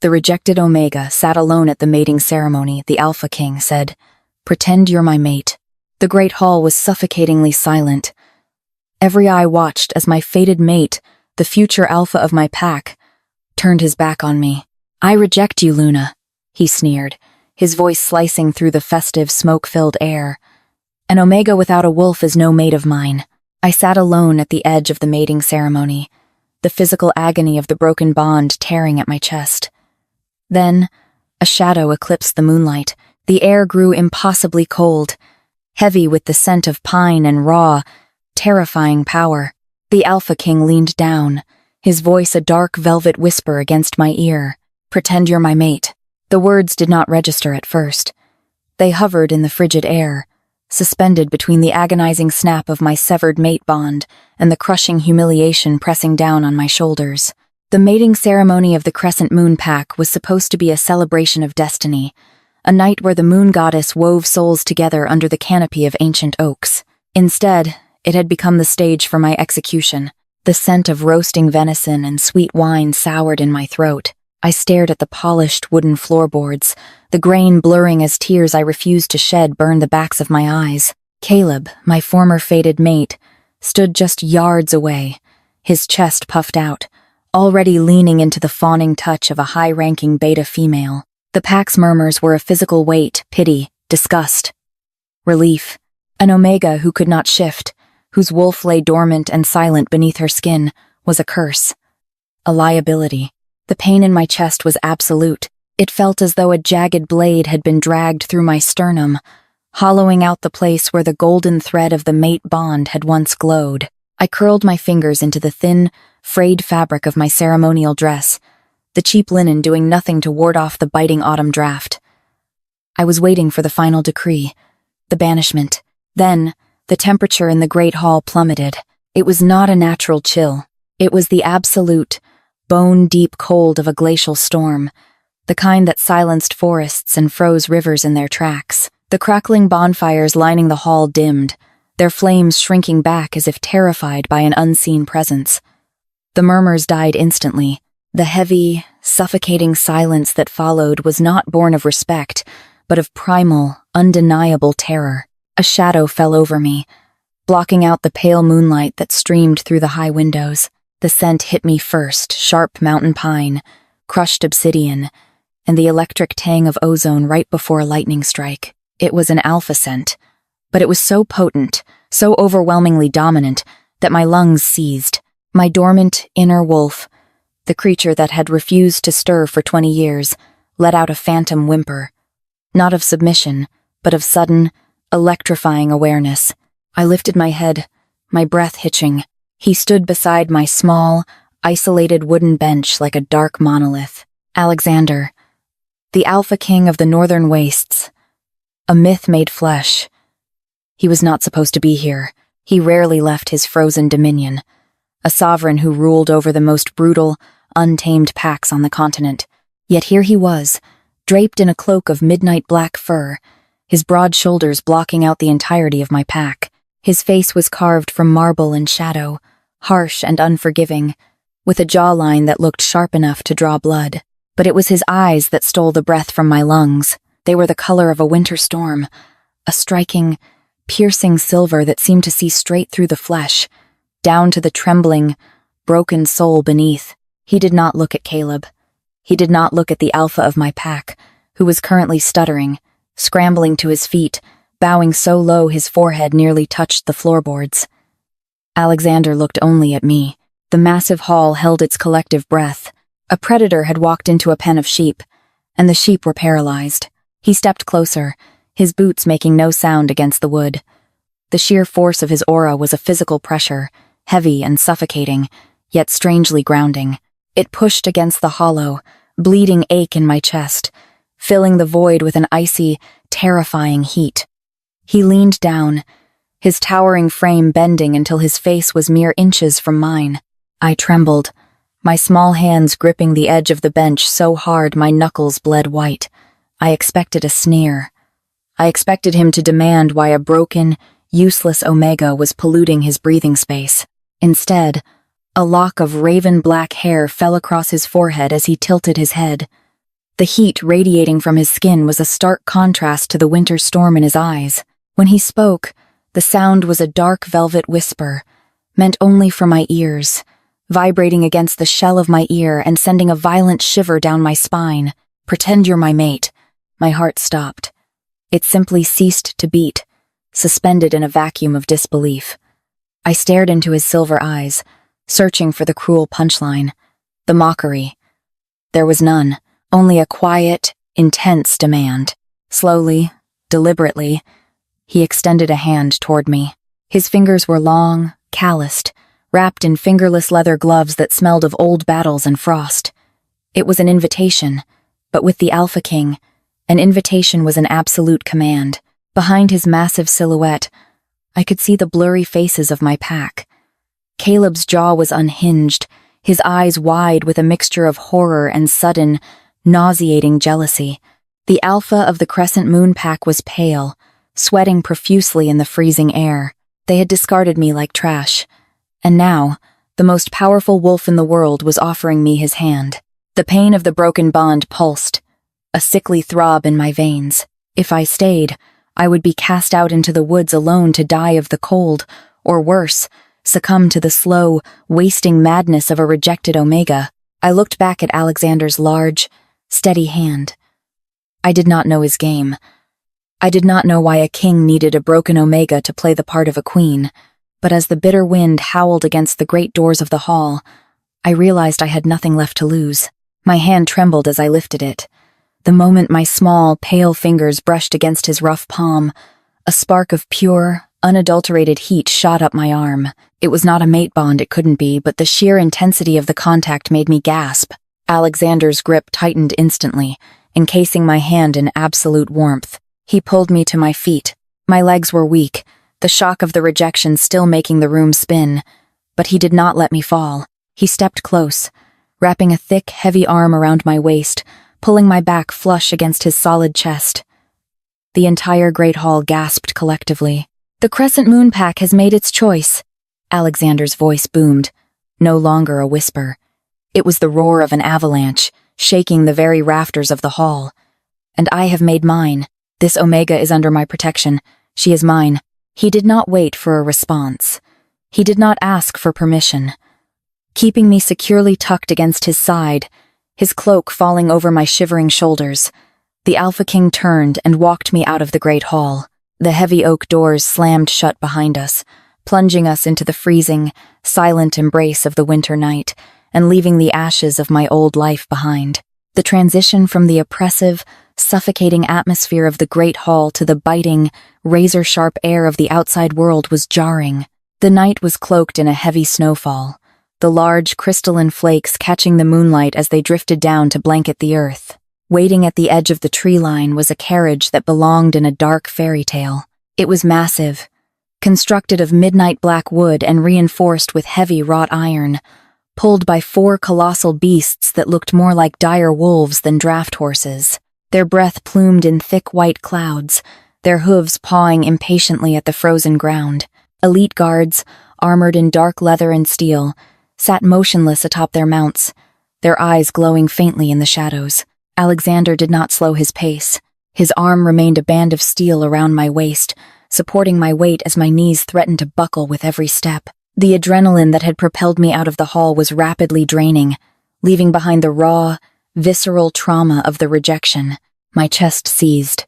The rejected Omega sat alone at the mating ceremony. The Alpha King said, "Pretend you're my mate." The great hall was suffocatingly silent. Every eye watched as my fated mate, the future alpha of my pack, turned his back on me. "I reject you, Luna," he sneered, his voice slicing through the festive, smoke-filled air. "An Omega without a wolf is no mate of mine." I sat alone at the edge of the mating ceremony, the physical agony of the broken bond tearing at my chest. Then, a shadow eclipsed the moonlight. The air grew impossibly cold, heavy with the scent of pine and raw, terrifying power. The Alpha King leaned down, his voice a dark velvet whisper against my ear. "Pretend you're my mate." The words did not register at first. They hovered in the frigid air, suspended between the agonizing snap of my severed mate bond and the crushing humiliation pressing down on my shoulders. The mating ceremony of the Crescent Moon Pack was supposed to be a celebration of destiny, a night where the moon goddess wove souls together under the canopy of ancient oaks. Instead, it had become the stage for my execution. The scent of roasting venison and sweet wine soured in my throat. I stared at the polished wooden floorboards, the grain blurring as tears I refused to shed burned the backs of my eyes. Caleb, my former fated mate, stood just yards away, his chest puffed out, already leaning into the fawning touch of a high-ranking beta female. The pack's murmurs were a physical weight, pity, disgust, relief. An Omega who could not shift, whose wolf lay dormant and silent beneath her skin, was a curse, a liability. The pain in my chest was absolute. It felt as though a jagged blade had been dragged through my sternum, hollowing out the place where the golden thread of the mate bond had once glowed. I curled my fingers into the thin, frayed fabric of my ceremonial dress, the cheap linen doing nothing to ward off the biting autumn draft. I was waiting for the final decree, the banishment. Then, the temperature in the great hall plummeted. It was not a natural chill. It was the absolute, bone-deep cold of a glacial storm, the kind that silenced forests and froze rivers in their tracks. The crackling bonfires lining the hall dimmed, their flames shrinking back as if terrified by an unseen presence. The murmurs died instantly. The heavy, suffocating silence that followed was not born of respect, but of primal, undeniable terror. A shadow fell over me, blocking out the pale moonlight that streamed through the high windows. The scent hit me first, sharp mountain pine, crushed obsidian, and the electric tang of ozone right before a lightning strike. It was an alpha scent, but it was so potent, so overwhelmingly dominant, that my lungs seized. My dormant inner wolf, the creature that had refused to stir for 20 years, let out a phantom whimper, not of submission, but of sudden, electrifying awareness. I lifted my head, my breath hitching. He stood beside my small, isolated wooden bench like a dark monolith. Alexander, the Alpha King of the Northern Wastes, a myth made flesh. He was not supposed to be here. He rarely left his frozen dominion. A sovereign who ruled over the most brutal, untamed packs on the continent. Yet here he was, draped in a cloak of midnight black fur, his broad shoulders blocking out the entirety of my pack. His face was carved from marble and shadow, harsh and unforgiving, with a jawline that looked sharp enough to draw blood. But it was his eyes that stole the breath from my lungs. They were the color of a winter storm, a striking, piercing silver that seemed to see straight through the flesh, down to the trembling, broken soul beneath. He did not look at Caleb. He did not look at the alpha of my pack, who was currently stuttering, scrambling to his feet, bowing so low his forehead nearly touched the floorboards. Alexander looked only at me. The massive hall held its collective breath. A predator had walked into a pen of sheep, and the sheep were paralyzed. He stepped closer, his boots making no sound against the wood. The sheer force of his aura was a physical pressure, heavy and suffocating, yet strangely grounding. It pushed against the hollow, bleeding ache in my chest, filling the void with an icy, terrifying heat. He leaned down, his towering frame bending until his face was mere inches from mine. I trembled, my small hands gripping the edge of the bench so hard my knuckles bled white. I expected a sneer. I expected him to demand why a broken, useless Omega was polluting his breathing space. Instead, a lock of raven black hair fell across his forehead as he tilted his head, The heat radiating from his skin was a stark contrast to the winter storm in his eyes. When he spoke, the sound was a dark velvet whisper, meant only for my ears, vibrating against the shell of my ear and sending a violent shiver down my spine. "Pretend you're my mate." My heart stopped. It simply ceased to beat, suspended in a vacuum of disbelief. I stared into his silver eyes, searching for the cruel punchline, the mockery. There was none, only a quiet, intense demand. Slowly, deliberately, he extended a hand toward me. His fingers were long, calloused, wrapped in fingerless leather gloves that smelled of old battles and frost. It was an invitation, but with the Alpha King, an invitation was an absolute command. Behind his massive silhouette, I could see the blurry faces of my pack. Caleb's jaw was unhinged, his eyes wide with a mixture of horror and sudden, nauseating jealousy. The Alpha of the Crescent Moon pack was pale, sweating profusely in the freezing air. They had discarded me like trash. And now, the most powerful wolf in the world was offering me his hand. The pain of the broken bond pulsed, a sickly throb in my veins. If I stayed, I would be cast out into the woods alone to die of the cold, or worse, succumb to the slow, wasting madness of a rejected Omega. I looked back at Alexander's large, steady hand. I did not know his game. I did not know why a king needed a broken Omega to play the part of a queen, but as the bitter wind howled against the great doors of the hall, I realized I had nothing left to lose. My hand trembled as I lifted it. The moment my small, pale fingers brushed against his rough palm, a spark of pure, unadulterated heat shot up my arm. It was not a mate bond, it couldn't be, but the sheer intensity of the contact made me gasp. Alexander's grip tightened instantly, encasing my hand in absolute warmth. He pulled me to my feet. My legs were weak, the shock of the rejection still making the room spin, but he did not let me fall. He stepped close, wrapping a thick, heavy arm around my waist, pulling my back flush against his solid chest. The entire great hall gasped collectively. "The Crescent Moon pack has made its choice," Alexander's voice boomed, no longer a whisper. It was the roar of an avalanche, shaking the very rafters of the hall. "And I have made mine. This Omega is under my protection. She is mine." He did not wait for a response. He did not ask for permission. Keeping me securely tucked against his side, his cloak falling over my shivering shoulders, the Alpha King turned and walked me out of the great hall. The heavy oak doors slammed shut behind us, plunging us into the freezing, silent embrace of the winter night, and leaving the ashes of my old life behind. The transition from the oppressive, suffocating atmosphere of the great hall to the biting, razor-sharp air of the outside world was jarring. The night was cloaked in a heavy snowfall, the large, crystalline flakes catching the moonlight as they drifted down to blanket the earth. Waiting at the edge of the tree line was a carriage that belonged in a dark fairy tale. It was massive, constructed of midnight black wood and reinforced with heavy wrought iron, pulled by 4 colossal beasts that looked more like dire wolves than draft horses. Their breath plumed in thick white clouds, their hooves pawing impatiently at the frozen ground. Elite guards, armored in dark leather and steel, sat motionless atop their mounts, their eyes glowing faintly in the shadows. Alexander did not slow his pace. His arm remained a band of steel around my waist, supporting my weight as my knees threatened to buckle with every step. The adrenaline that had propelled me out of the hall was rapidly draining, leaving behind the raw, visceral trauma of the rejection. My chest seized.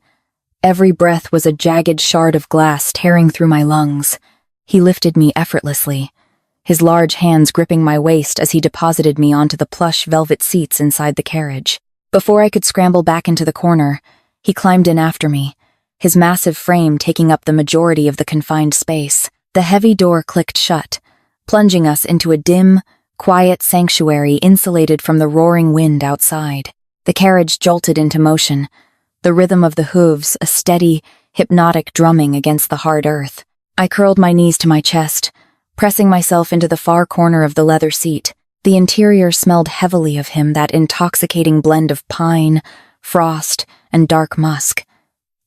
Every breath was a jagged shard of glass tearing through my lungs. He lifted me effortlessly, his large hands gripping my waist as he deposited me onto the plush velvet seats inside the carriage. Before I could scramble back into the corner, he climbed in after me, his massive frame taking up the majority of the confined space. The heavy door clicked shut, plunging us into a dim, quiet sanctuary insulated from the roaring wind outside. The carriage jolted into motion, the rhythm of the hooves a steady, hypnotic drumming against the hard earth. I curled my knees to my chest, pressing myself into the far corner of the leather seat. The interior smelled heavily of him, that intoxicating blend of pine, frost, and dark musk.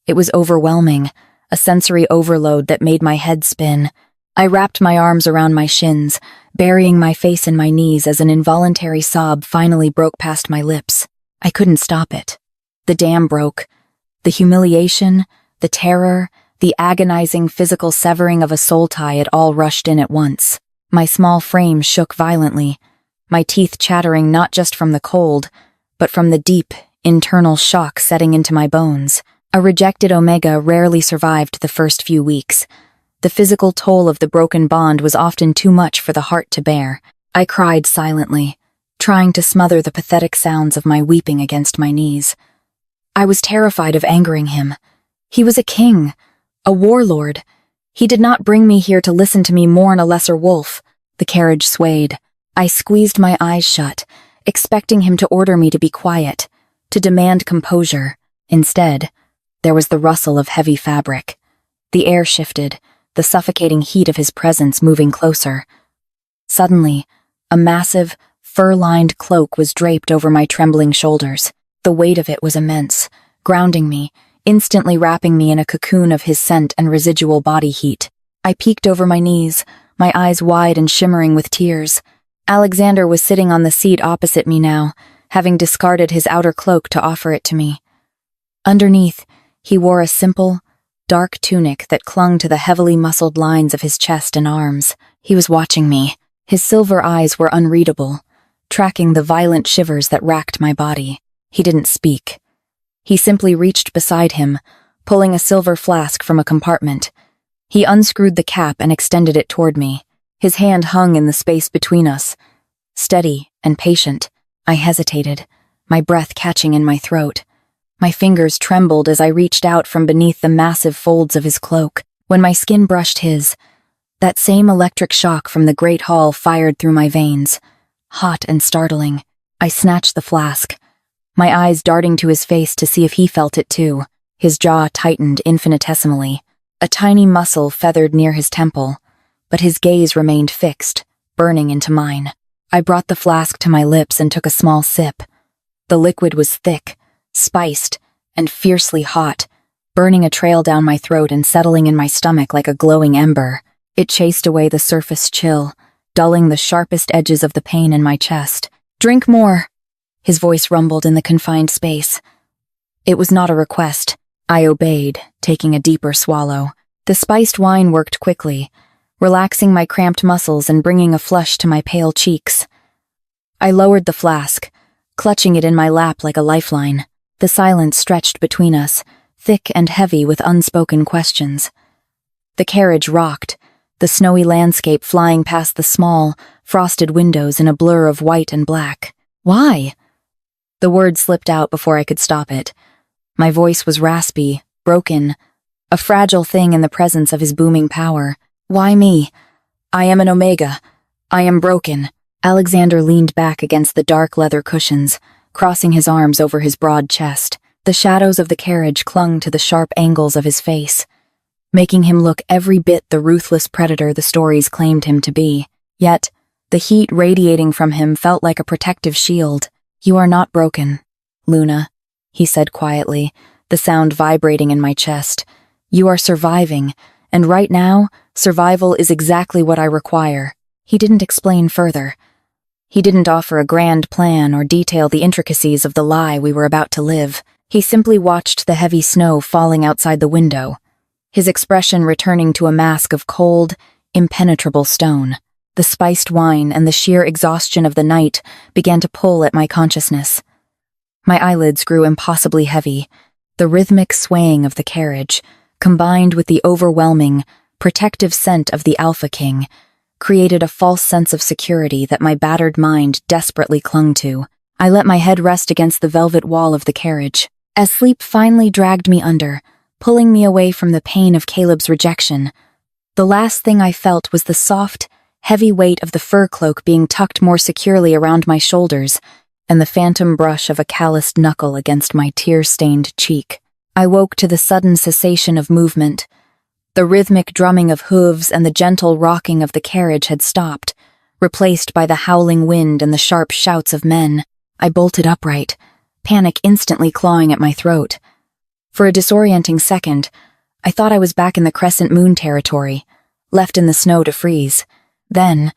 It was overwhelming, a sensory overload that made my head spin. I wrapped my arms around my shins, burying my face in my knees as an involuntary sob finally broke past my lips. I couldn't stop it. The dam broke. The humiliation, the terror, the agonizing physical severing of a soul tie, it all rushed in at once. My small frame shook violently, my teeth chattering not just from the cold, but from the deep, internal shock setting into my bones. A rejected Omega rarely survived the first few weeks. The physical toll of the broken bond was often too much for the heart to bear. I cried silently, trying to smother the pathetic sounds of my weeping against my knees. I was terrified of angering him. He was a king, a warlord. He did not bring me here to listen to me mourn a lesser wolf. The carriage swayed. I squeezed my eyes shut, expecting him to order me to be quiet, to demand composure. Instead, there was the rustle of heavy fabric. The air shifted, the suffocating heat of his presence moving closer. Suddenly, a massive, fur-lined cloak was draped over my trembling shoulders. The weight of it was immense, grounding me, instantly wrapping me in a cocoon of his scent and residual body heat. I peeked over my knees, my eyes wide and shimmering with tears. Alexander was sitting on the seat opposite me now, having discarded his outer cloak to offer it to me. Underneath, he wore a simple, dark tunic that clung to the heavily muscled lines of his chest and arms. He was watching me. His silver eyes were unreadable, tracking the violent shivers that racked my body. He didn't speak. He simply reached beside him, pulling a silver flask from a compartment. He unscrewed the cap and extended it toward me. His hand hung in the space between us. Steady and patient, I hesitated, my breath catching in my throat. My fingers trembled as I reached out from beneath the massive folds of his cloak. When my skin brushed his, that same electric shock from the great hall fired through my veins. Hot and startling, I snatched the flask, my eyes darting to his face to see if he felt it too. His jaw tightened infinitesimally. A tiny muscle feathered near his temple, but his gaze remained fixed, burning into mine. I brought the flask to my lips and took a small sip. The liquid was thick, spiced, and fiercely hot, burning a trail down my throat and settling in my stomach like a glowing ember. It chased away the surface chill, dulling the sharpest edges of the pain in my chest. "Drink more," his voice rumbled in the confined space. It was not a request. I obeyed, taking a deeper swallow. The spiced wine worked quickly, relaxing my cramped muscles and bringing a flush to my pale cheeks. I lowered the flask, clutching it in my lap like a lifeline. The silence stretched between us, thick and heavy with unspoken questions. The carriage rocked, the snowy landscape flying past the small, frosted windows in a blur of white and black. "Why?" The word slipped out before I could stop it. My voice was raspy, broken, a fragile thing in the presence of his booming power. "Why me? I am an Omega. I am broken." Alexander leaned back against the dark leather cushions, crossing his arms over his broad chest. The shadows of the carriage clung to the sharp angles of his face, making him look every bit the ruthless predator the stories claimed him to be. Yet, the heat radiating from him felt like a protective shield. "You are not broken, Luna," he said quietly, the sound vibrating in my chest. "You are surviving, and right now, survival is exactly what I require." He didn't explain further. He didn't offer a grand plan or detail the intricacies of the lie we were about to live. He simply watched the heavy snow falling outside the window, his expression returning to a mask of cold, impenetrable stone. The spiced wine and the sheer exhaustion of the night began to pull at my consciousness. My eyelids grew impossibly heavy. The rhythmic swaying of the carriage, combined with the overwhelming, protective scent of the Alpha King, created a false sense of security that my battered mind desperately clung to. I let my head rest against the velvet wall of the carriage, as sleep finally dragged me under, pulling me away from the pain of Caleb's rejection. The last thing I felt was the soft, heavy weight of the fur cloak being tucked more securely around my shoulders, and the phantom brush of a calloused knuckle against my tear-stained cheek. I woke to the sudden cessation of movement. The rhythmic drumming of hooves and the gentle rocking of the carriage had stopped, replaced by the howling wind and the sharp shouts of men. I bolted upright, panic instantly clawing at my throat. For a disorienting second, I thought I was back in the Crescent Moon territory, left in the snow to freeze. Then,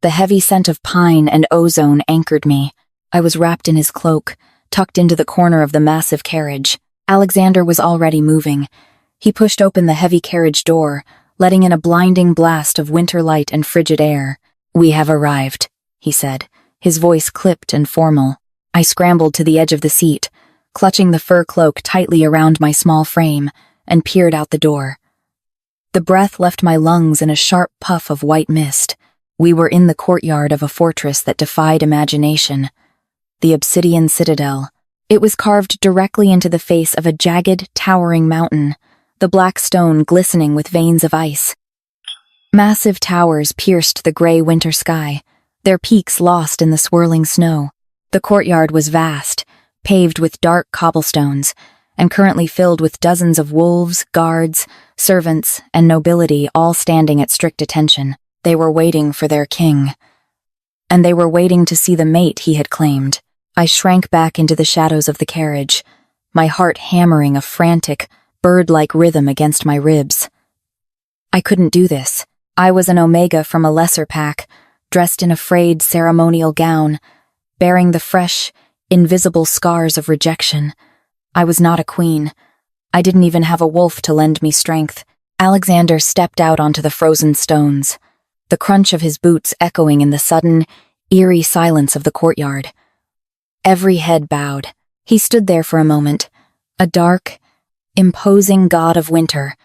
the heavy scent of pine and ozone anchored me. I was wrapped in his cloak, tucked into the corner of the massive carriage. Alexander was already moving. He pushed open the heavy carriage door, letting in a blinding blast of winter light and frigid air. "We have arrived," he said, his voice clipped and formal. I scrambled to the edge of the seat, clutching the fur cloak tightly around my small frame, and peered out the door. The breath left my lungs in a sharp puff of white mist. We were in the courtyard of a fortress that defied imagination. The obsidian citadel. It was carved directly into the face of a jagged, towering mountain, the black stone glistening with veins of ice. Massive towers pierced the gray winter sky, their peaks lost in the swirling snow. The courtyard was vast, paved with dark cobblestones, and currently filled with dozens of wolves, guards, servants, and nobility all standing at strict attention. They were waiting for their king. And they were waiting to see the mate he had claimed. I shrank back into the shadows of the carriage, my heart hammering a frantic, bird-like rhythm against my ribs. I couldn't do this. I was an Omega from a lesser pack, dressed in a frayed ceremonial gown, bearing the fresh, invisible scars of rejection. I was not a queen. I didn't even have a wolf to lend me strength. Alexander stepped out onto the frozen stones, the crunch of his boots echoing in the sudden, eerie silence of the courtyard. Every head bowed. He stood there for a moment, a dark, imposing god of winter,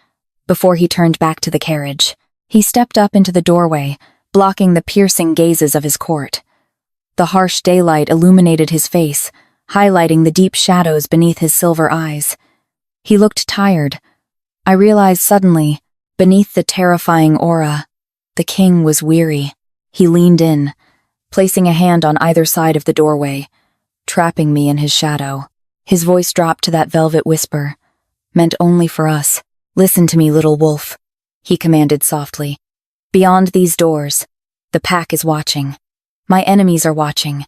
before he turned back to the carriage. He stepped up into the doorway, blocking the piercing gazes of his court. The harsh daylight illuminated his face, highlighting the deep shadows beneath his silver eyes. He looked tired. I realized suddenly, beneath the terrifying aura, the king was weary. He leaned in, placing a hand on either side of the doorway, trapping me in his shadow. His voice dropped to that velvet whisper, meant only for us. "Listen to me, little wolf," he commanded softly. "Beyond these doors, the pack is watching. My enemies are watching.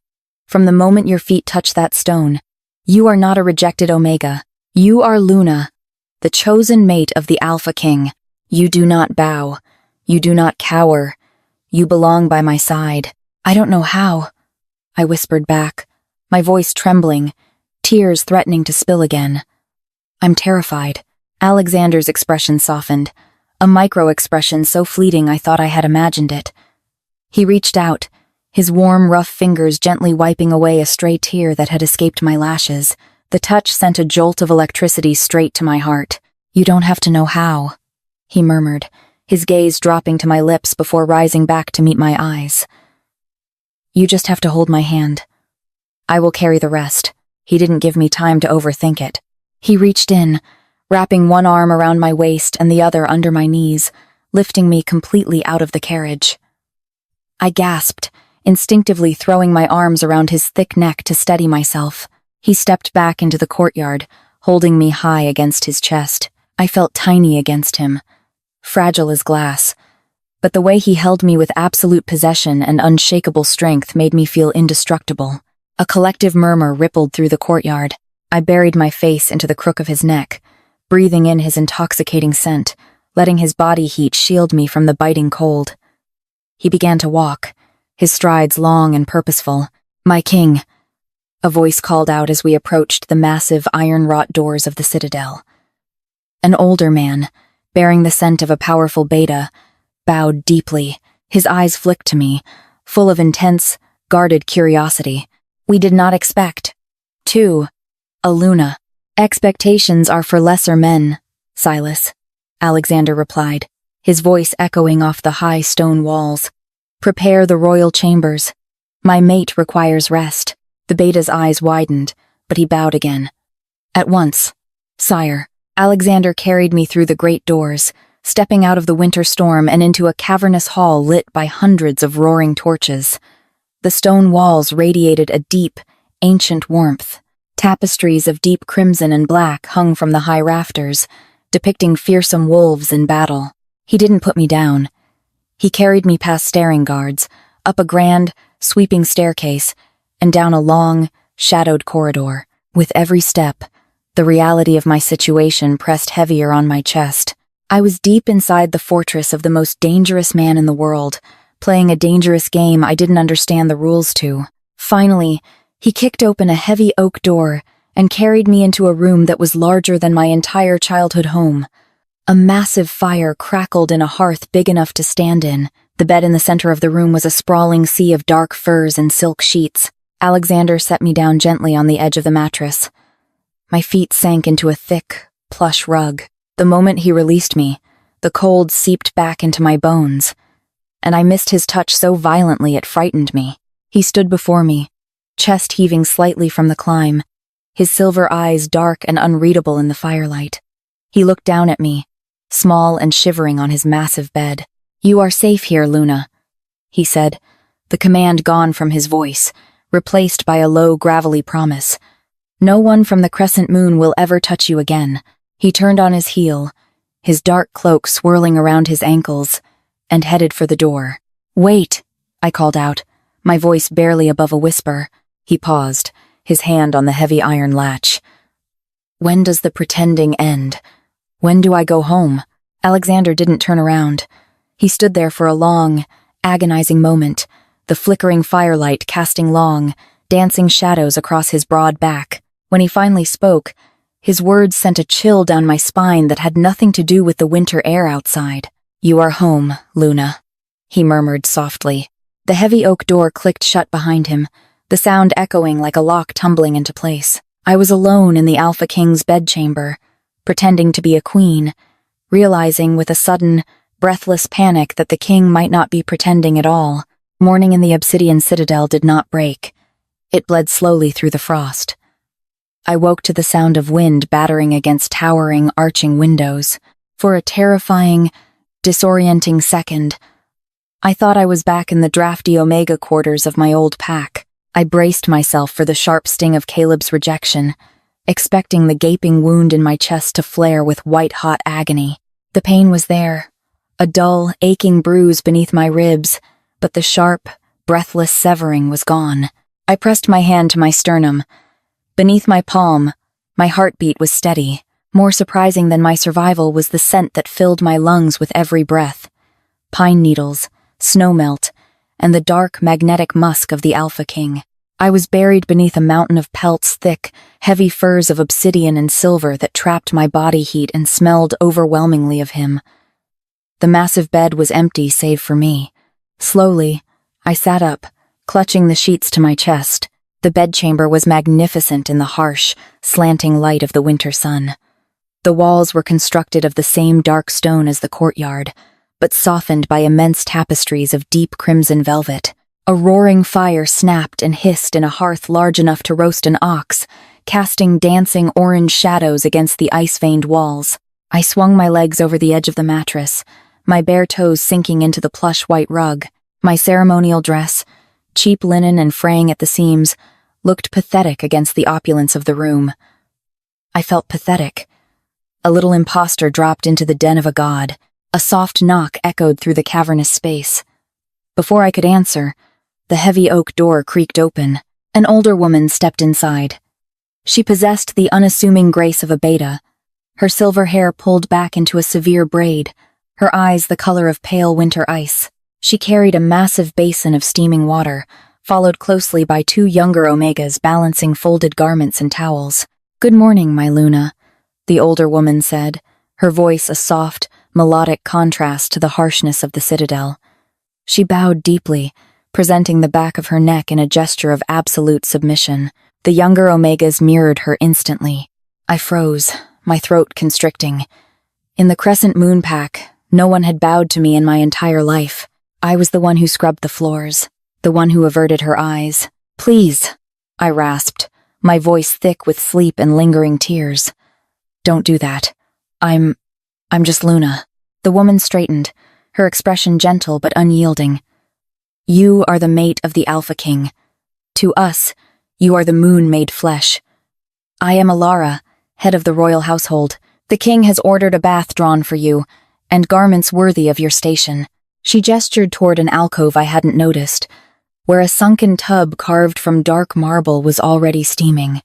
From the moment your feet touch that stone, you are not a rejected Omega. You are Luna, the chosen mate of the Alpha King. You do not bow. You do not cower. You belong by my side." "I don't know how," I whispered back, my voice trembling, tears threatening to spill again. "I'm terrified." Alexander's expression softened, a micro-expression so fleeting I thought I had imagined it. He reached out, his warm, rough fingers gently wiping away a stray tear that had escaped my lashes. The touch sent a jolt of electricity straight to my heart. "You don't have to know how," he murmured, his gaze dropping to my lips before rising back to meet my eyes. "You just have to hold my hand. I will carry the rest." He didn't give me time to overthink it. He reached in, wrapping one arm around my waist and the other under my knees, lifting me completely out of the carriage. I gasped, instinctively throwing my arms around his thick neck to steady myself. He stepped back into the courtyard, holding me high against his chest. I felt tiny against him, fragile as glass, but the way he held me with absolute possession and unshakable strength made me feel indestructible. A collective murmur rippled through the courtyard. I buried my face into the crook of his neck, breathing in his intoxicating scent, letting his body heat shield me from the biting cold. He began to walk, his strides long and purposeful. "My king," a voice called out as we approached the massive iron-wrought doors of the citadel. An older man, bearing the scent of a powerful beta, bowed deeply, his eyes flicked to me, full of intense, guarded curiosity. "We did not expect. Two, a Luna. Expectations are for lesser men, Silas," Alexander replied, his voice echoing off the high stone walls. "Prepare the royal chambers. My mate requires rest." The beta's eyes widened, but he bowed again. "At once, sire." Alexander carried me through the great doors, stepping out of the winter storm and into a cavernous hall lit by hundreds of roaring torches. The stone walls radiated a deep, ancient warmth. Tapestries of deep crimson and black hung from the high rafters, depicting fearsome wolves in battle. He didn't put me down. He carried me past staring guards, up a grand, sweeping staircase, and down a long, shadowed corridor. With every step, the reality of my situation pressed heavier on my chest. I was deep inside the fortress of the most dangerous man in the world, playing a dangerous game I didn't understand the rules to. Finally, He kicked open a heavy oak door and carried me into a room that was larger than my entire childhood home. A massive fire crackled in a hearth big enough to stand in. The bed in the center of the room was a sprawling sea of dark furs and silk sheets. Alexander set me down gently on the edge of the mattress. My feet sank into a thick, plush rug. The moment he released me, the cold seeped back into my bones, and I missed his touch so violently it frightened me. He stood before me, chest heaving slightly from the climb, his silver eyes dark and unreadable in the firelight. He looked down at me, small and shivering on his massive bed. "You are safe here, Luna," he said, the command gone from his voice, replaced by a low, gravelly promise. "No one from the crescent moon will ever touch you again." He turned on his heel, his dark cloak swirling around his ankles, and headed for the door. "Wait," I called out, my voice barely above a whisper. He paused, his hand on the heavy iron latch. "When does the pretending end? When do I go home?" Alexander didn't turn around. He stood there for a long, agonizing moment, the flickering firelight casting long, dancing shadows across his broad back. When he finally spoke, his words sent a chill down my spine that had nothing to do with the winter air outside. "You are home, Luna," he murmured softly. The heavy oak door clicked shut behind him, the sound echoing like a lock tumbling into place. I was alone in the Alpha King's bedchamber, pretending to be a queen, realizing with a sudden, breathless panic that the king might not be pretending at all. Morning in the obsidian citadel did not break. It bled slowly through the frost. I woke to the sound of wind battering against towering, arching windows. For a terrifying, disorienting second, I thought I was back in the drafty Omega quarters of my old pack. I braced myself for the sharp sting of Caleb's rejection, expecting the gaping wound in my chest to flare with white-hot agony. The pain was there, a dull, aching bruise beneath my ribs, but the sharp, breathless severing was gone. I pressed my hand to my sternum. Beneath my palm, my heartbeat was steady. More surprising than my survival was the scent that filled my lungs with every breath. Pine needles, snowmelt, and the dark, magnetic musk of the Alpha King. I was buried beneath a mountain of pelts, thick, heavy furs of obsidian and silver that trapped my body heat and smelled overwhelmingly of him. The massive bed was empty save for me. Slowly, I sat up, clutching the sheets to my chest. The bedchamber was magnificent in the harsh, slanting light of the winter sun. The walls were constructed of the same dark stone as the courtyard, but softened by immense tapestries of deep crimson velvet. A roaring fire snapped and hissed in a hearth large enough to roast an ox, casting dancing orange shadows against the ice-veined walls. I swung my legs over the edge of the mattress, my bare toes sinking into the plush white rug. My ceremonial dress, cheap linen and fraying at the seams, looked pathetic against the opulence of the room. I felt pathetic. A little impostor dropped into the den of a god. A soft knock echoed through the cavernous space. Before I could answer, the heavy oak door creaked open. An older woman stepped inside. She possessed the unassuming grace of a beta, her silver hair pulled back into a severe braid, her eyes the color of pale winter ice. She carried a massive basin of steaming water, followed closely by two younger Omegas balancing folded garments and towels. "Good morning, my Luna," the older woman said, her voice a soft, melodic contrast to the harshness of the citadel. She bowed deeply, presenting the back of her neck in a gesture of absolute submission. The younger Omegas mirrored her instantly. I froze, my throat constricting. In the Crescent Moon Pack, no one had bowed to me in my entire life. I was the one who scrubbed the floors, the one who averted her eyes. "Please," I rasped, my voice thick with sleep and lingering tears. "Don't do that. I'm just Luna." The woman straightened, her expression gentle but unyielding. "You are the mate of the Alpha King. To us, you are the moon made flesh. I am Alara, head of the royal household. The king has ordered a bath drawn for you, and garments worthy of your station." She gestured toward an alcove I hadn't noticed, where a sunken tub carved from dark marble was already steaming.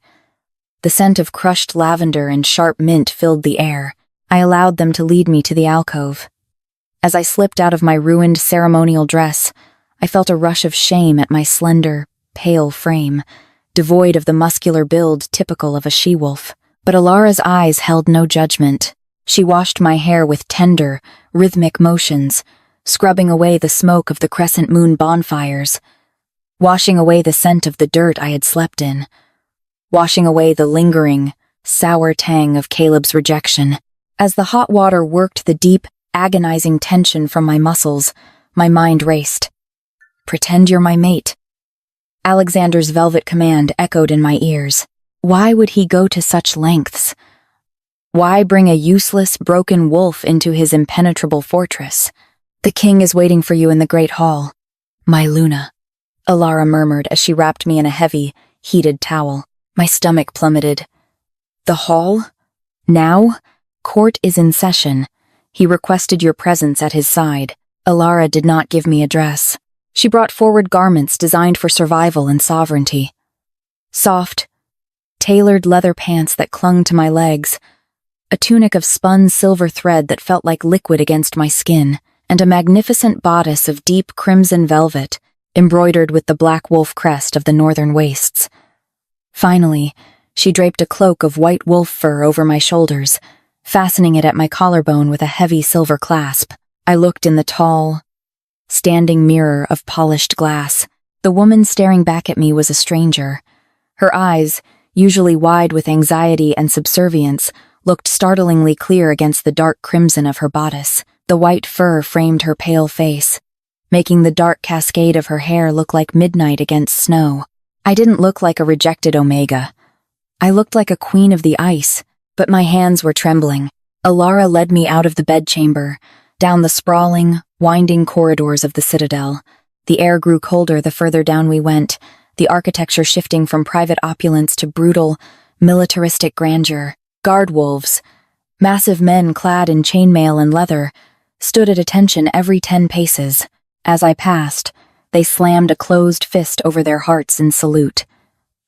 The scent of crushed lavender and sharp mint filled the air. I allowed them to lead me to the alcove. As I slipped out of my ruined ceremonial dress, I felt a rush of shame at my slender, pale frame, devoid of the muscular build typical of a she-wolf. But Alara's eyes held no judgment. She washed my hair with tender, rhythmic motions, scrubbing away the smoke of the crescent moon bonfires, washing away the scent of the dirt I had slept in, washing away the lingering, sour tang of Caleb's rejection. As the hot water worked the deep, agonizing tension from my muscles, my mind raced. "Pretend you're my mate." Alexander's velvet command echoed in my ears. Why would he go to such lengths? Why bring a useless, broken wolf into his impenetrable fortress? "The king is waiting for you in the great hall, my Luna," Alara murmured as she wrapped me in a heavy, heated towel. My stomach plummeted. "The hall? Now? Court is in session. He requested your presence at his side." Alara did not give me a dress. She brought forward garments designed for survival and sovereignty. Soft, tailored leather pants that clung to my legs, a tunic of spun silver thread that felt like liquid against my skin, and a magnificent bodice of deep crimson velvet, embroidered with the black wolf crest of the northern wastes. Finally, she draped a cloak of white wolf fur over my shoulders, fastening it at my collarbone with a heavy silver clasp. I looked in the tall, standing mirror of polished glass. The woman staring back at me was a stranger. Her eyes, usually wide with anxiety and subservience, looked startlingly clear against the dark crimson of her bodice. The white fur framed her pale face, making the dark cascade of her hair look like midnight against snow. I didn't look like a rejected Omega. I looked like a queen of the ice, but my hands were trembling. Alara led me out of the bedchamber, down the sprawling, winding corridors of the citadel. The air grew colder the further down we went, the architecture shifting from private opulence to brutal, militaristic grandeur. Guard wolves, massive men clad in chainmail and leather, stood at attention every 10 paces. As I passed, they slammed a closed fist over their hearts in salute.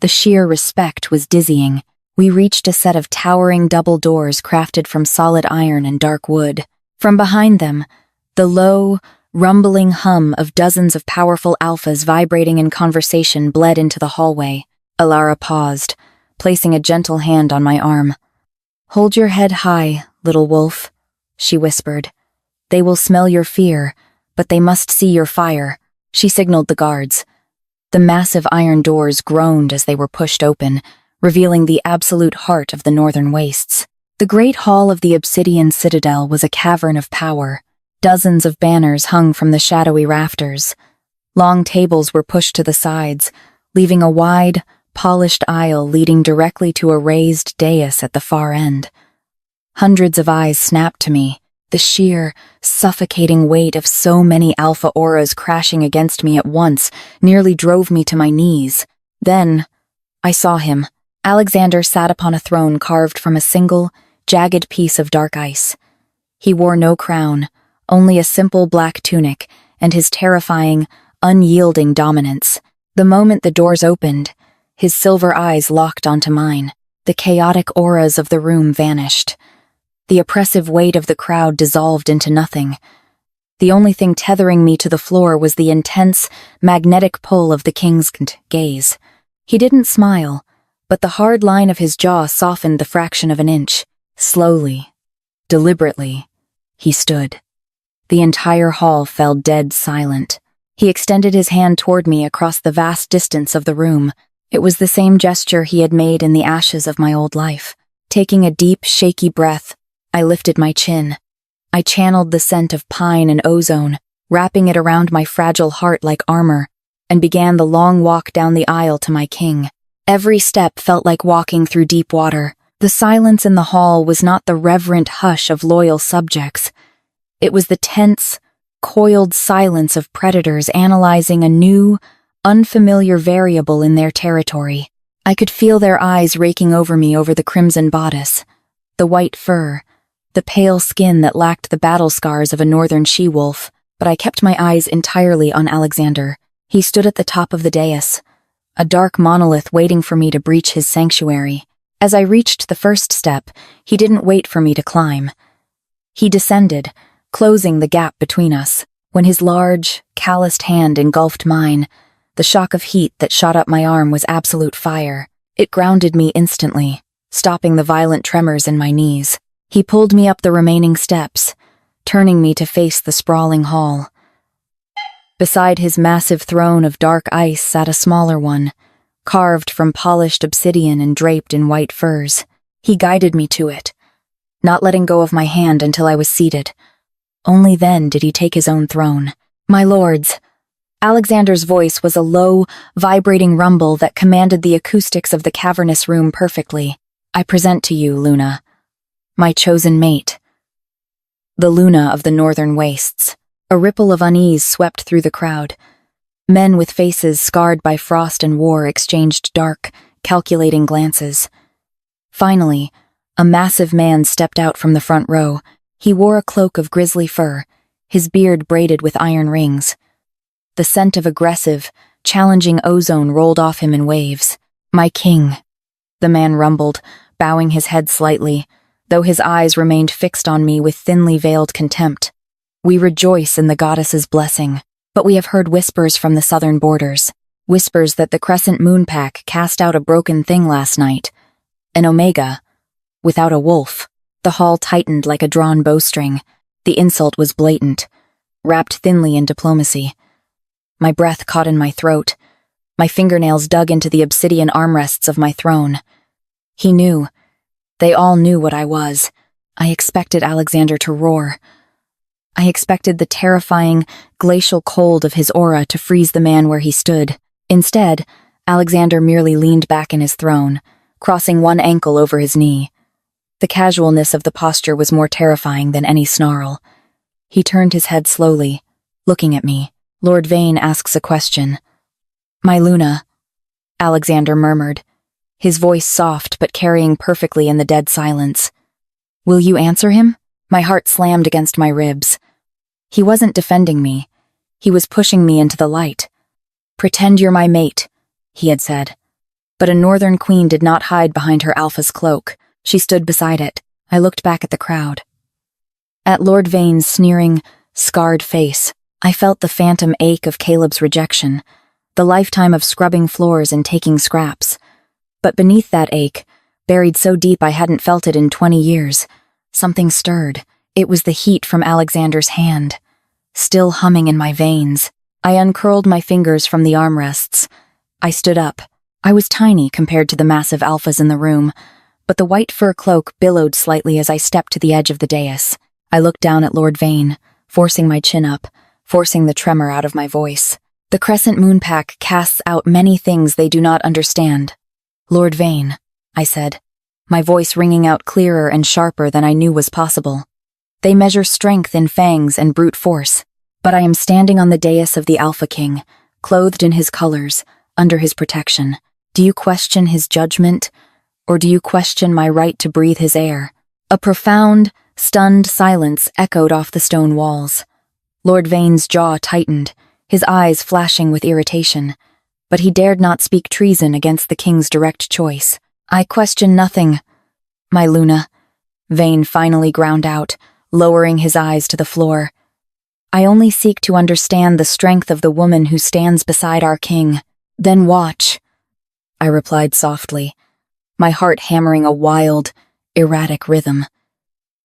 The sheer respect was dizzying. We reached a set of towering double doors crafted from solid iron and dark wood. From behind them, the low, rumbling hum of dozens of powerful alphas vibrating in conversation bled into the hallway. Alara paused, placing a gentle hand on my arm. "Hold your head high, little wolf," she whispered. "They will smell your fear, but they must see your fire." She signaled the guards. The massive iron doors groaned as they were pushed open, revealing the absolute heart of the northern wastes. The great hall of the obsidian citadel was a cavern of power. Dozens of banners hung from the shadowy rafters. Long tables were pushed to the sides, leaving a wide, polished aisle leading directly to a raised dais at the far end. Hundreds of eyes snapped to me, the sheer, suffocating weight of so many alpha auras crashing against me at once nearly drove me to my knees. Then, I saw him. Alexander sat upon a throne carved from a single, jagged piece of dark ice. He wore no crown, only a simple black tunic, and his terrifying, unyielding dominance. The moment the doors opened, his silver eyes locked onto mine. The chaotic auras of the room vanished. The oppressive weight of the crowd dissolved into nothing. The only thing tethering me to the floor was the intense, magnetic pull of the king's gaze. He didn't smile, but the hard line of his jaw softened the fraction of an inch. Slowly, deliberately, he stood. The entire hall fell dead silent. He extended his hand toward me across the vast distance of the room. It was the same gesture he had made in the ashes of my old life. Taking a deep, shaky breath, I lifted my chin. I channeled the scent of pine and ozone, wrapping it around my fragile heart like armor, and began the long walk down the aisle to my king. Every step felt like walking through deep water. The silence in the hall was not the reverent hush of loyal subjects. It was the tense, coiled silence of predators analyzing a new, unfamiliar variable in their territory. I could feel their eyes raking over me over the crimson bodice, the white fur, the pale skin that lacked the battle scars of a northern she-wolf, but I kept my eyes entirely on Alexander. He stood at the top of the dais, a dark monolith waiting for me to breach his sanctuary. As I reached the first step, he didn't wait for me to climb. He descended, closing the gap between us. When his large, calloused hand engulfed mine, the The shock of heat that shot up my arm was absolute fire. It grounded me instantly, stopping the violent tremors in my knees. He pulled me up the remaining steps, turning me to face the sprawling hall. Beside his massive throne of dark ice sat a smaller one, carved from polished obsidian and draped in white furs. He guided me to it, not letting go of my hand until I was seated. Only then did he take his own throne. "My lords," Alexander's voice was a low, vibrating rumble that commanded the acoustics of the cavernous room perfectly. "I present to you, Luna, my chosen mate." The Luna of the northern wastes. A ripple of unease swept through the crowd. Men with faces scarred by frost and war exchanged dark, calculating glances. Finally, a massive man stepped out from the front row. He wore a cloak of grizzly fur, his beard braided with iron rings. The scent of aggressive, challenging ozone rolled off him in waves. "My king," the man rumbled, bowing his head slightly, though his eyes remained fixed on me with thinly veiled contempt. "We rejoice in the goddess's blessing, but we have heard whispers from the southern borders, whispers that the Crescent Moon Pack cast out a broken thing last night. An Omega, without a wolf." The hall tightened like a drawn bowstring. The insult was blatant, wrapped thinly in diplomacy. My breath caught in my throat. My fingernails dug into the obsidian armrests of my throne. He knew. They all knew what I was. I expected Alexander to roar. I expected the terrifying, glacial cold of his aura to freeze the man where he stood. Instead, Alexander merely leaned back in his throne, crossing one ankle over his knee. The casualness of the posture was more terrifying than any snarl. He turned his head slowly, looking at me. "Lord Vane asks a question." "My Luna," Alexander murmured, his voice soft but carrying perfectly in the dead silence. "Will you answer him?" My heart slammed against my ribs. He wasn't defending me. He was pushing me into the light. "Pretend you're my mate," he had said. But a northern queen did not hide behind her alpha's cloak. She stood beside it. I looked back at the crowd. At Lord Vane's sneering, scarred face, I felt the phantom ache of Caleb's rejection, the lifetime of scrubbing floors and taking scraps. But beneath that ache, buried so deep I hadn't felt it in 20 years, something stirred. It was the heat from Alexander's hand, still humming in my veins. I uncurled my fingers from the armrests. I stood up. I was tiny compared to the massive alphas in the room, but the white fur cloak billowed slightly as I stepped to the edge of the dais. I looked down at Lord Vane, forcing my chin up, forcing the tremor out of my voice. "The Crescent Moon Pack casts out many things they do not understand. Lord Vane," I said, my voice ringing out clearer and sharper than I knew was possible. "They measure strength in fangs and brute force, but I am standing on the dais of the Alpha King, clothed in his colors, under his protection. Do you question his judgment, or do you question my right to breathe his air?" A profound, stunned silence echoed off the stone walls. Lord Vane's jaw tightened, his eyes flashing with irritation, but he dared not speak treason against the king's direct choice. "I question nothing, my Luna," Vane finally ground out, lowering his eyes to the floor. "I only seek to understand the strength of the woman who stands beside our king. Then watch," I replied softly, my heart hammering a wild, erratic rhythm.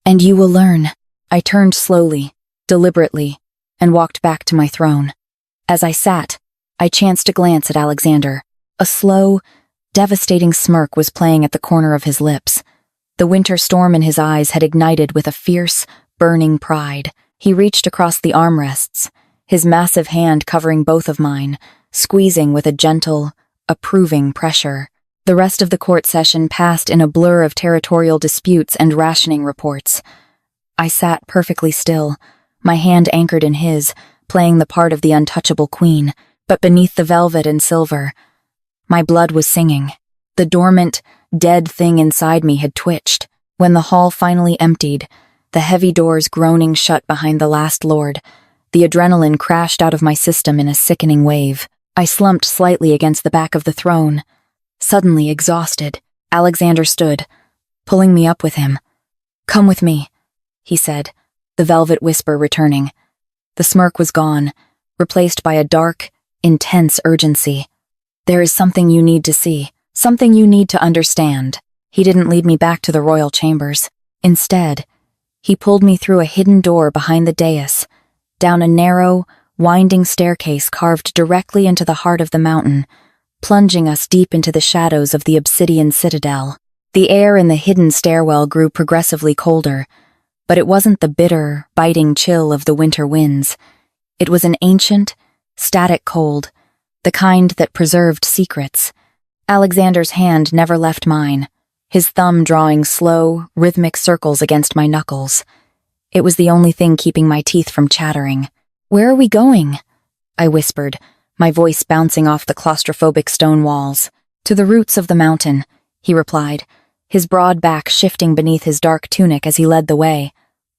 "And you will learn." I turned slowly, deliberately, and walked back to my throne. As I sat, I chanced to glance at Alexander. A slow, devastating smirk was playing at the corner of his lips. The winter storm in his eyes had ignited with a fierce, burning pride. He reached across the armrests, his massive hand covering both of mine, squeezing with a gentle, approving pressure. The rest of the court session passed in a blur of territorial disputes and rationing reports. I sat perfectly still, my hand anchored in his, playing the part of the untouchable queen, but beneath the velvet and silver, my blood was singing. The dormant, dead thing inside me had twitched. When the hall finally emptied, the heavy doors groaning shut behind the last lord, the adrenaline crashed out of my system in a sickening wave. I slumped slightly against the back of the throne. Suddenly exhausted, Alexander stood, pulling me up with him. "Come with me," he said, the velvet whisper returning. The smirk was gone, replaced by a dark, intense urgency. "There is something you need to see, something you need to understand." He didn't lead me back to the royal chambers. Instead, he pulled me through a hidden door behind the dais, down a narrow, winding staircase carved directly into the heart of the mountain, plunging us deep into the shadows of the obsidian citadel. The air in the hidden stairwell grew progressively colder, but it wasn't the bitter, biting chill of the winter winds. It was an ancient, static cold, the kind that preserved secrets. Alexander's hand never left mine, his thumb drawing slow, rhythmic circles against my knuckles. It was the only thing keeping my teeth from chattering. "Where are we going?" I whispered, my voice bouncing off the claustrophobic stone walls. "To the roots of the mountain," he replied, his broad back shifting beneath his dark tunic as he led the way.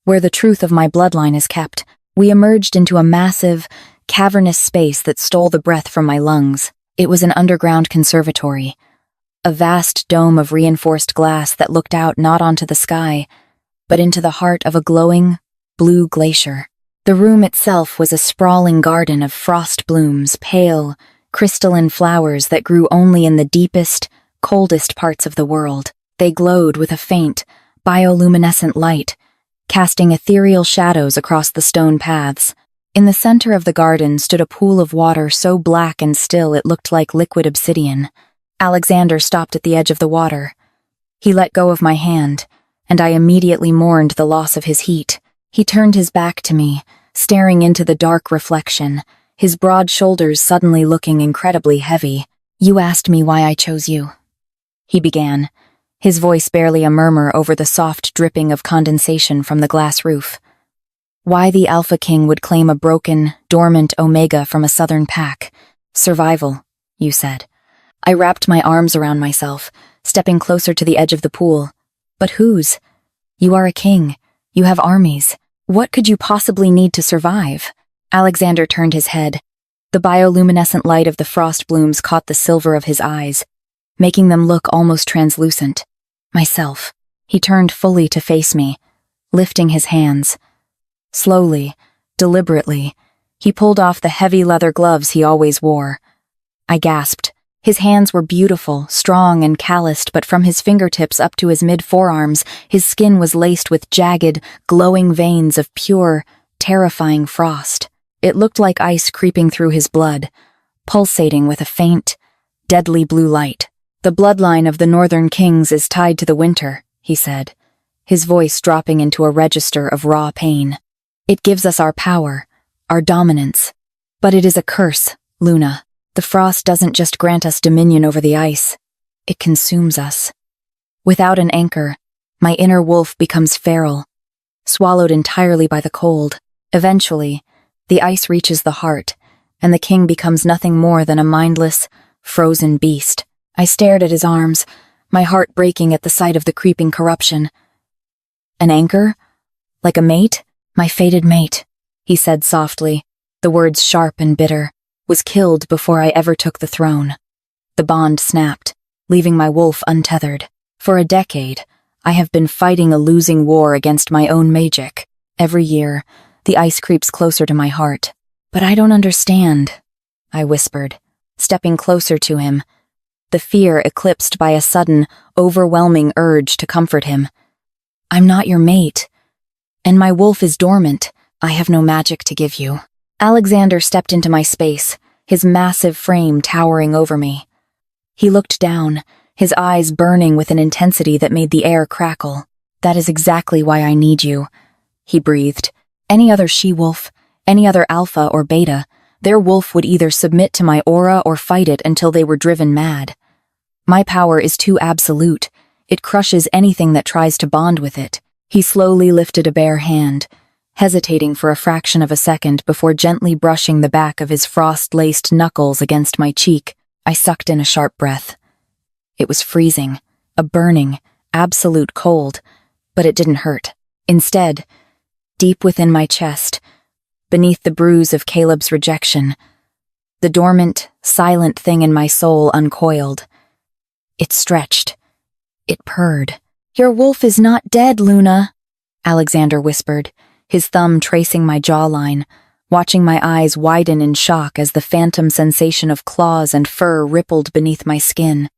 "Where the truth of my bloodline is kept." We emerged into a massive, cavernous space that stole the breath from my lungs. It was an underground conservatory, a vast dome of reinforced glass that looked out not onto the sky, but into the heart of a glowing, blue glacier. The room itself was a sprawling garden of frost blooms, pale, crystalline flowers that grew only in the deepest, coldest parts of the world. They glowed with a faint, bioluminescent light, casting ethereal shadows across the stone paths. In the center of the garden stood a pool of water so black and still it looked like liquid obsidian. Alexander stopped at the edge of the water. He let go of my hand, and I immediately mourned the loss of his heat. He turned his back to me, staring into the dark reflection, his broad shoulders suddenly looking incredibly heavy. "You asked me why I chose you," he began, his voice barely a murmur over the soft dripping of condensation from the glass roof. "Why the Alpha King would claim a broken, dormant Omega from a southern pack. Survival, you said." I wrapped my arms around myself, stepping closer to the edge of the pool. "But whose? You are a king. You have armies. What could you possibly need to survive?" Alexander turned his head. The bioluminescent light of the frost blooms caught the silver of his eyes, making them look almost translucent. "Myself." He turned fully to face me, lifting his hands. Slowly, deliberately, he pulled off the heavy leather gloves he always wore. I gasped. His hands were beautiful, strong and calloused, but from his fingertips up to his mid-forearms, his skin was laced with jagged, glowing veins of pure, terrifying frost. It looked like ice creeping through his blood, pulsating with a faint, deadly blue light. "The bloodline of the Northern Kings is tied to the winter," he said, his voice dropping into a register of raw pain. "It gives us our power, our dominance. But it is a curse, Luna. The frost doesn't just grant us dominion over the ice, it consumes us. Without an anchor, my inner wolf becomes feral, swallowed entirely by the cold. Eventually, the ice reaches the heart, and the king becomes nothing more than a mindless, frozen beast." I stared at his arms, my heart breaking at the sight of the creeping corruption. "An anchor? Like a mate?" "My fated mate," he said softly, the words sharp and bitter, "was killed before I ever took the throne." The bond snapped, leaving my wolf untethered. For a decade, I have been fighting a losing war against my own magic. Every year, the ice creeps closer to my heart. "But I don't understand," I whispered, stepping closer to him, the fear eclipsed by a sudden, overwhelming urge to comfort him. "I'm not your mate, and my wolf is dormant. I have no magic to give you." Alexander stepped into my space, his massive frame towering over me. He looked down, his eyes burning with an intensity that made the air crackle. "That is exactly why I need you," he breathed. "Any other she-wolf, any other alpha or beta, their wolf would either submit to my aura or fight it until they were driven mad. My power is too absolute. It crushes anything that tries to bond with it." He slowly lifted a bare hand, hesitating for a fraction of a second before gently brushing the back of his frost-laced knuckles against my cheek. I sucked in a sharp breath. It was freezing, a burning, absolute cold, but it didn't hurt. Instead, deep within my chest, beneath the bruise of Caleb's rejection, the dormant, silent thing in my soul uncoiled. It stretched. It purred. "Your wolf is not dead, Luna," Alexander whispered, his thumb tracing my jawline, watching my eyes widen in shock as the phantom sensation of claws and fur rippled beneath my skin.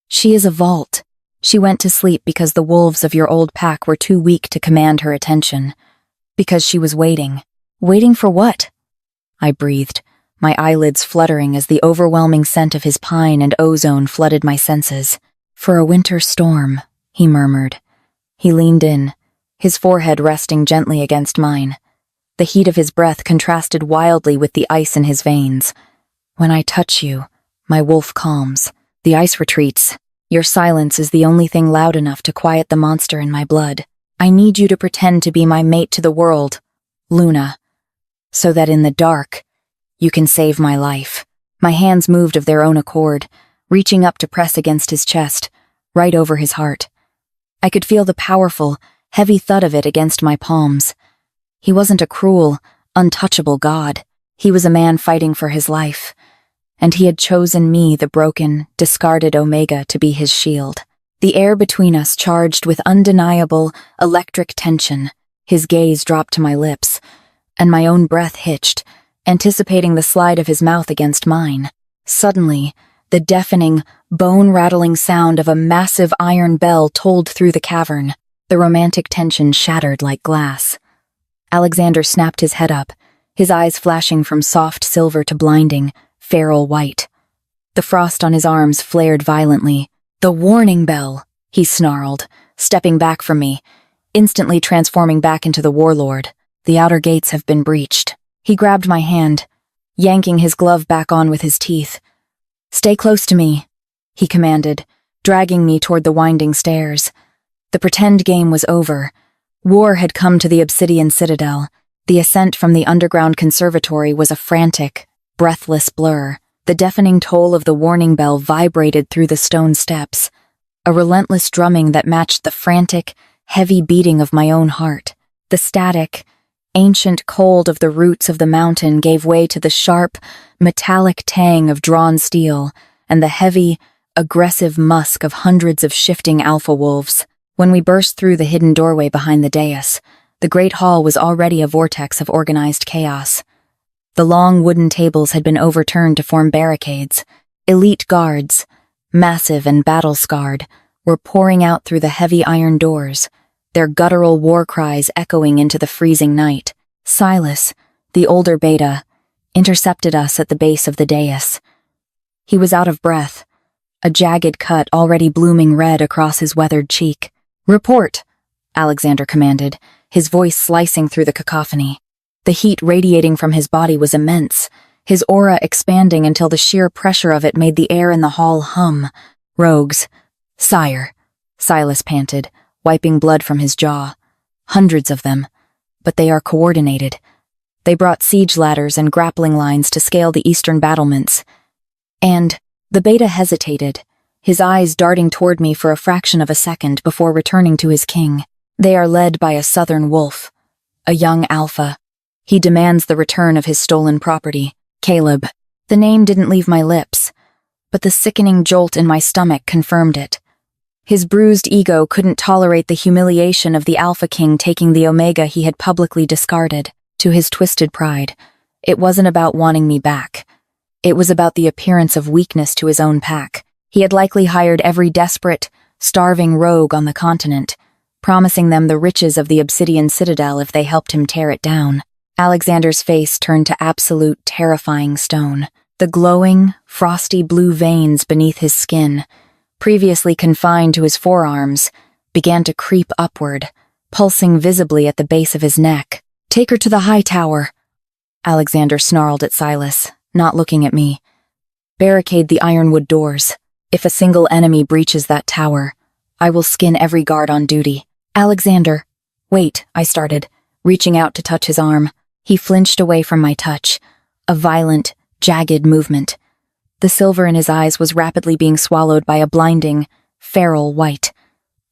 She is a vault. She went to sleep because the wolves of your old pack were too weak to command her attention. Because she was waiting. Waiting for what? I breathed, my eyelids fluttering as the overwhelming scent of his pine and ozone flooded my senses. For a winter storm, he murmured. He leaned in, his forehead resting gently against mine. The heat of his breath contrasted wildly with the ice in his veins. When I touch you, my wolf calms. The ice retreats. Your silence is the only thing loud enough to quiet the monster in my blood. I need you to pretend to be my mate to the world, Luna, so that in the dark, you can save my life. My hands moved of their own accord, reaching up to press against his chest, right over his heart. I could feel the powerful, heavy thud of it against my palms. He wasn't a cruel, untouchable god. He was a man fighting for his life. And he had chosen me, the broken, discarded Omega, to be his shield. The air between us charged with undeniable, electric tension. His gaze dropped to my lips, and my own breath hitched, anticipating the slide of his mouth against mine. Suddenly, the deafening, bone-rattling sound of a massive iron bell tolled through the cavern. The romantic tension shattered like glass. Alexander snapped his head up, his eyes flashing from soft silver to blinding, feral white. The frost on his arms flared violently. "The warning bell," he snarled, stepping back from me, instantly transforming back into the warlord. "The outer gates have been breached." He grabbed my hand, yanking his glove back on with his teeth. "Stay close to me," he commanded, dragging me toward the winding stairs. The pretend game was over. War had come to the Obsidian Citadel. The ascent from the underground conservatory was a frantic, breathless blur. The deafening toll of the warning bell vibrated through the stone steps, a relentless drumming that matched the frantic, heavy beating of my own heart. The static, ancient cold of the roots of the mountain gave way to the sharp, metallic tang of drawn steel and the heavy, aggressive musk of hundreds of shifting alpha wolves. When we burst through the hidden doorway behind the dais, the great hall was already a vortex of organized chaos. The long wooden tables had been overturned to form barricades. Elite guards, massive and battle-scarred, were pouring out through the heavy iron doors, their guttural war cries echoing into the freezing night. Silas, the older beta, intercepted us at the base of the dais. He was out of breath, a jagged cut already blooming red across his weathered cheek. "Report," Alexander commanded, his voice slicing through the cacophony. The heat radiating from his body was immense, his aura expanding until the sheer pressure of it made the air in the hall hum. "Rogues." "Sire," Silas panted, wiping blood from his jaw. "Hundreds of them, but they are coordinated. They brought siege ladders and grappling lines to scale the eastern battlements. And," the beta hesitated, his eyes darting toward me for a fraction of a second before returning to his king. "They are led by a southern wolf, a young alpha. He demands the return of his stolen property, Caleb." The name didn't leave my lips, but the sickening jolt in my stomach confirmed it. His bruised ego couldn't tolerate the humiliation of the Alpha King taking the Omega he had publicly discarded. To his twisted pride, it wasn't about wanting me back. It was about the appearance of weakness to his own pack. He had likely hired every desperate, starving rogue on the continent, promising them the riches of the Obsidian Citadel if they helped him tear it down. Alexander's face turned to absolute terrifying stone. The glowing, frosty blue veins beneath his skin, previously confined to his forearms, began to creep upward, pulsing visibly at the base of his neck. "Take her to the high tower," Alexander snarled at Silas, not looking at me. "Barricade the ironwood doors. If a single enemy breaches that tower, I will skin every guard on duty." "Alexander." "Wait," I started, reaching out to touch his arm. He flinched away from my touch, a violent, jagged movement. The silver in his eyes was rapidly being swallowed by a blinding, feral white.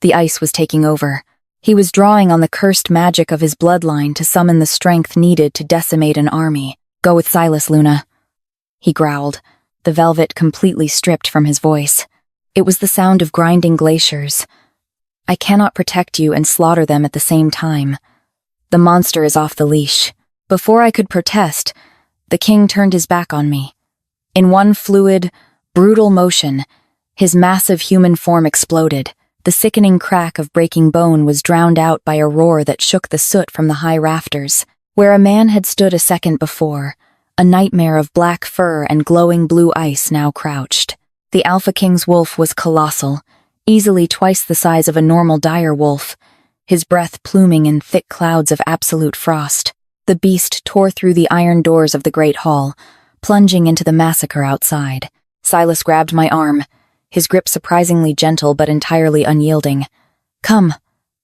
The ice was taking over. He was drawing on the cursed magic of his bloodline to summon the strength needed to decimate an army. "Go with Silas, Luna," he growled, the velvet completely stripped from his voice. It was the sound of grinding glaciers. "I cannot protect you and slaughter them at the same time. The monster is off the leash. Before I could protest, the king turned his back on me. In one fluid, brutal motion, his massive human form exploded. The sickening crack of breaking bone was drowned out by a roar that shook the soot from the high rafters. Where a man had stood a second before, a nightmare of black fur and glowing blue ice now crouched. The Alpha King's wolf was colossal, easily twice the size of a normal dire wolf, his breath pluming in thick clouds of absolute frost. The beast tore through the iron doors of the great hall, plunging into the massacre outside. Silas grabbed my arm, his grip surprisingly gentle but entirely unyielding. "Come,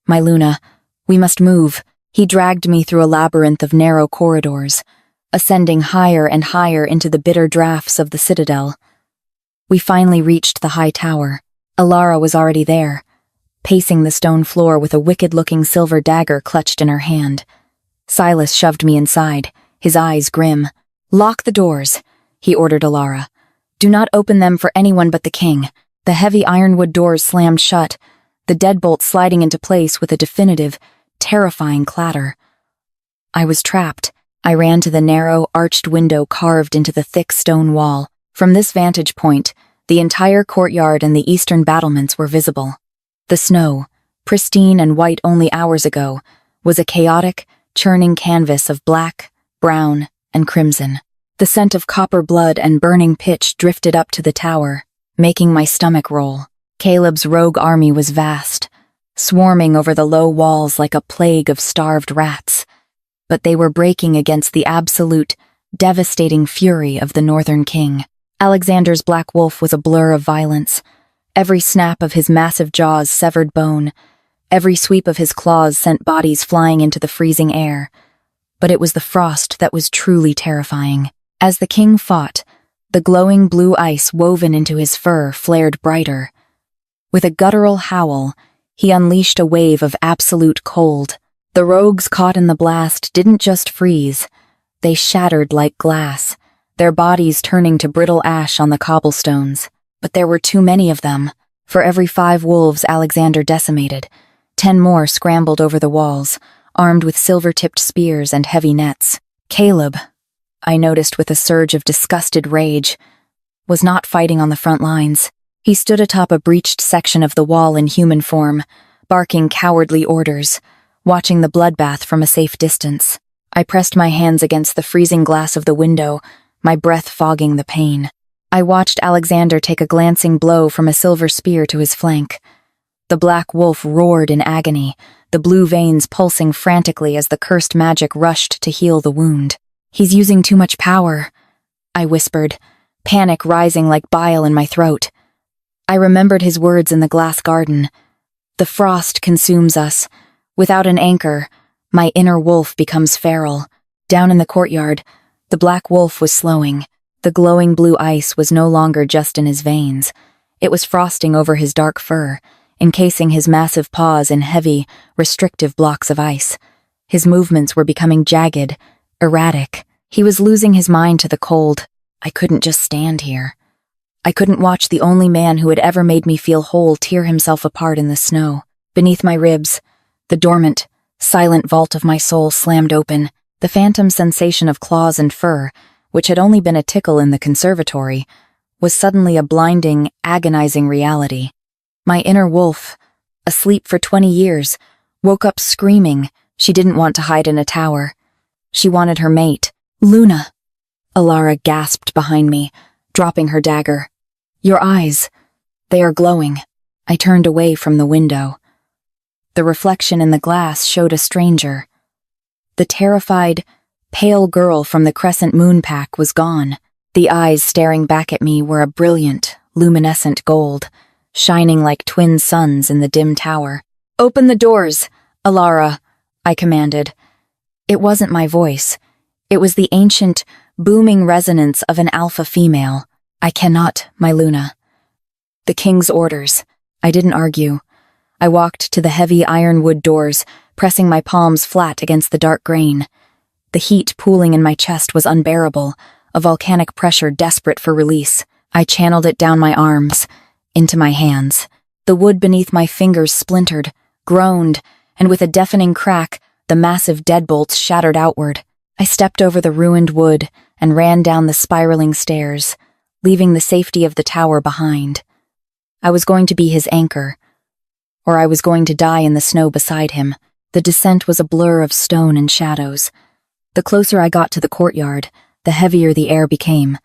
my Luna, we must move." He dragged me through a labyrinth of narrow corridors, ascending higher and higher into the bitter draughts of the citadel. We finally reached the high tower. Alara was already there, pacing the stone floor with a wicked-looking silver dagger clutched in her hand. Silas shoved me inside, his eyes grim. "Lock the doors," he ordered Alara. "Do not open them for anyone but the king." The heavy ironwood doors slammed shut, the deadbolt sliding into place with a definitive, terrifying clatter. I was trapped. I ran to the narrow, arched window carved into the thick stone wall. From this vantage point, the entire courtyard and the eastern battlements were visible. The snow, pristine and white only hours ago, was a chaotic, churning canvas of black, brown, and crimson. The scent of copper blood and burning pitch drifted up to the tower, making my stomach roll. Caleb's rogue army was vast, swarming over the low walls like a plague of starved rats. But they were breaking against the absolute, devastating fury of the Northern King. Alexander's black wolf was a blur of violence. Every snap of his massive jaws severed bone. Every sweep of his claws sent bodies flying into the freezing air. But it was the frost that was truly terrifying. As the king fought, the glowing blue ice woven into his fur flared brighter. With a guttural howl, he unleashed a wave of absolute cold. The rogues caught in the blast didn't just freeze. They shattered like glass, their bodies turning to brittle ash on the cobblestones. But there were too many of them. For every 5 wolves Alexander decimated, 10 more scrambled over the walls, armed with silver-tipped spears and heavy nets. Caleb, I noticed with a surge of disgusted rage, was not fighting on the front lines. He stood atop a breached section of the wall in human form, barking cowardly orders, watching the bloodbath from a safe distance. I pressed my hands against the freezing glass of the window, my breath fogging the pain. I watched Alexander take a glancing blow from a silver spear to his flank. The black wolf roared in agony, the blue veins pulsing frantically as the cursed magic rushed to heal the wound. "He's using too much power," I whispered, panic rising like bile in my throat. I remembered his words in the glass garden. "The frost consumes us. Without an anchor, my inner wolf becomes feral." Down in the courtyard, the black wolf was slowing. The glowing blue ice was no longer just in his veins. It was frosting over his dark fur, encasing his massive paws in heavy, restrictive blocks of ice. His movements were becoming jagged, erratic. He was losing his mind to the cold. I couldn't just stand here. I couldn't watch the only man who had ever made me feel whole tear himself apart in the snow. Beneath my ribs, the dormant, silent vault of my soul slammed open. The phantom sensation of claws and fur, which had only been a tickle in the conservatory, was suddenly a blinding, agonizing reality. My inner wolf, asleep for 20 years, woke up screaming. She didn't want to hide in a tower. She wanted her mate. "Luna!" Alara gasped behind me, dropping her dagger. "Your eyes, they are glowing." I turned away from the window. The reflection in the glass showed a stranger. The terrified, pale girl from the Crescent Moon Pack was gone. The eyes staring back at me were a brilliant, luminescent gold, shining like twin suns in the dim tower. "Open the doors, Alara," I commanded. It wasn't my voice. It was the ancient, booming resonance of an alpha female. "I cannot, my Luna." The king's orders. I didn't argue. I walked to the heavy ironwood doors, pressing my palms flat against the dark grain. The heat pooling in my chest was unbearable, a volcanic pressure desperate for release. I channeled it down my arms, into my hands. The wood beneath my fingers splintered, groaned, and with a deafening crack, the massive deadbolts shattered outward. I stepped over the ruined wood and ran down the spiraling stairs, leaving the safety of the tower behind. I was going to be his anchor, or I was going to die in the snow beside him. The descent was a blur of stone and shadows. The closer I got to the courtyard, the heavier the air became,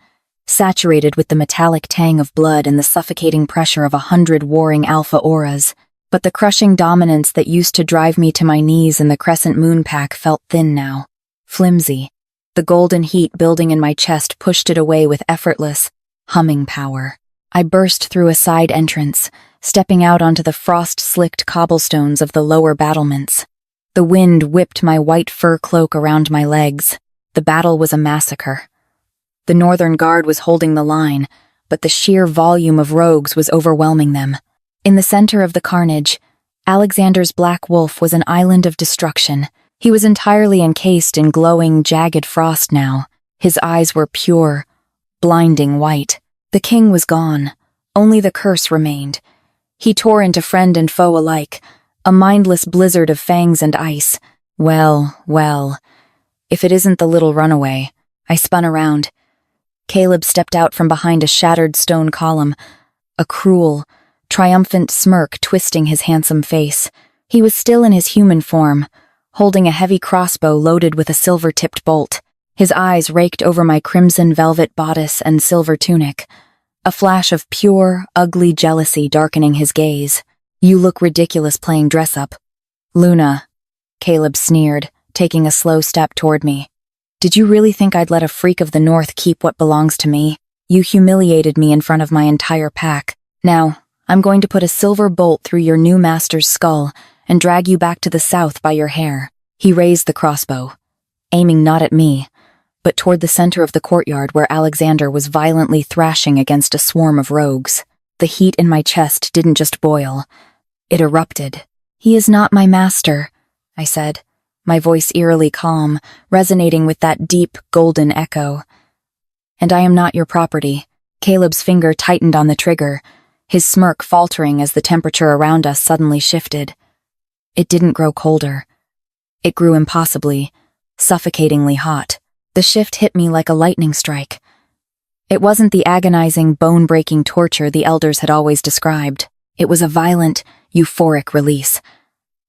saturated with the metallic tang of blood and the suffocating pressure of 100 warring alpha auras. But the crushing dominance that used to drive me to my knees in the crescent moon pack felt thin now, flimsy. The golden heat building in my chest pushed it away with effortless, humming power. I burst through a side entrance, stepping out onto the frost-slicked cobblestones of the lower battlements. The wind whipped my white fur cloak around my legs. The battle was a massacre. The Northern Guard was holding the line, but the sheer volume of rogues was overwhelming them. In the center of the carnage, Alexander's Black Wolf was an island of destruction. He was entirely encased in glowing, jagged frost now. His eyes were pure, blinding white. The king was gone. Only the curse remained. He tore into friend and foe alike, a mindless blizzard of fangs and ice. Well, if it isn't the little runaway. I spun around. Caleb stepped out from behind a shattered stone column, a cruel, triumphant smirk twisting his handsome face. He was still in his human form, holding a heavy crossbow loaded with a silver-tipped bolt. His eyes raked over my crimson velvet bodice and silver tunic, a flash of pure, ugly jealousy darkening his gaze. "You look ridiculous playing dress-up." "Luna," Caleb sneered, taking a slow step toward me. "Did you really think I'd let a freak of the North keep what belongs to me? You humiliated me in front of my entire pack. Now, I'm going to put a silver bolt through your new master's skull and drag you back to the south by your hair." He raised the crossbow, aiming not at me, but toward the center of the courtyard where Alexander was violently thrashing against a swarm of rogues. The heat in my chest didn't just boil. It erupted. "He is not my master," I said, my voice eerily calm, resonating with that deep, golden echo. "And I am not your property." Caleb's finger tightened on the trigger, his smirk faltering as the temperature around us suddenly shifted. It didn't grow colder. It grew impossibly, suffocatingly hot. The shift hit me like a lightning strike. It wasn't the agonizing, bone-breaking torture the elders had always described. It was a violent, euphoric release.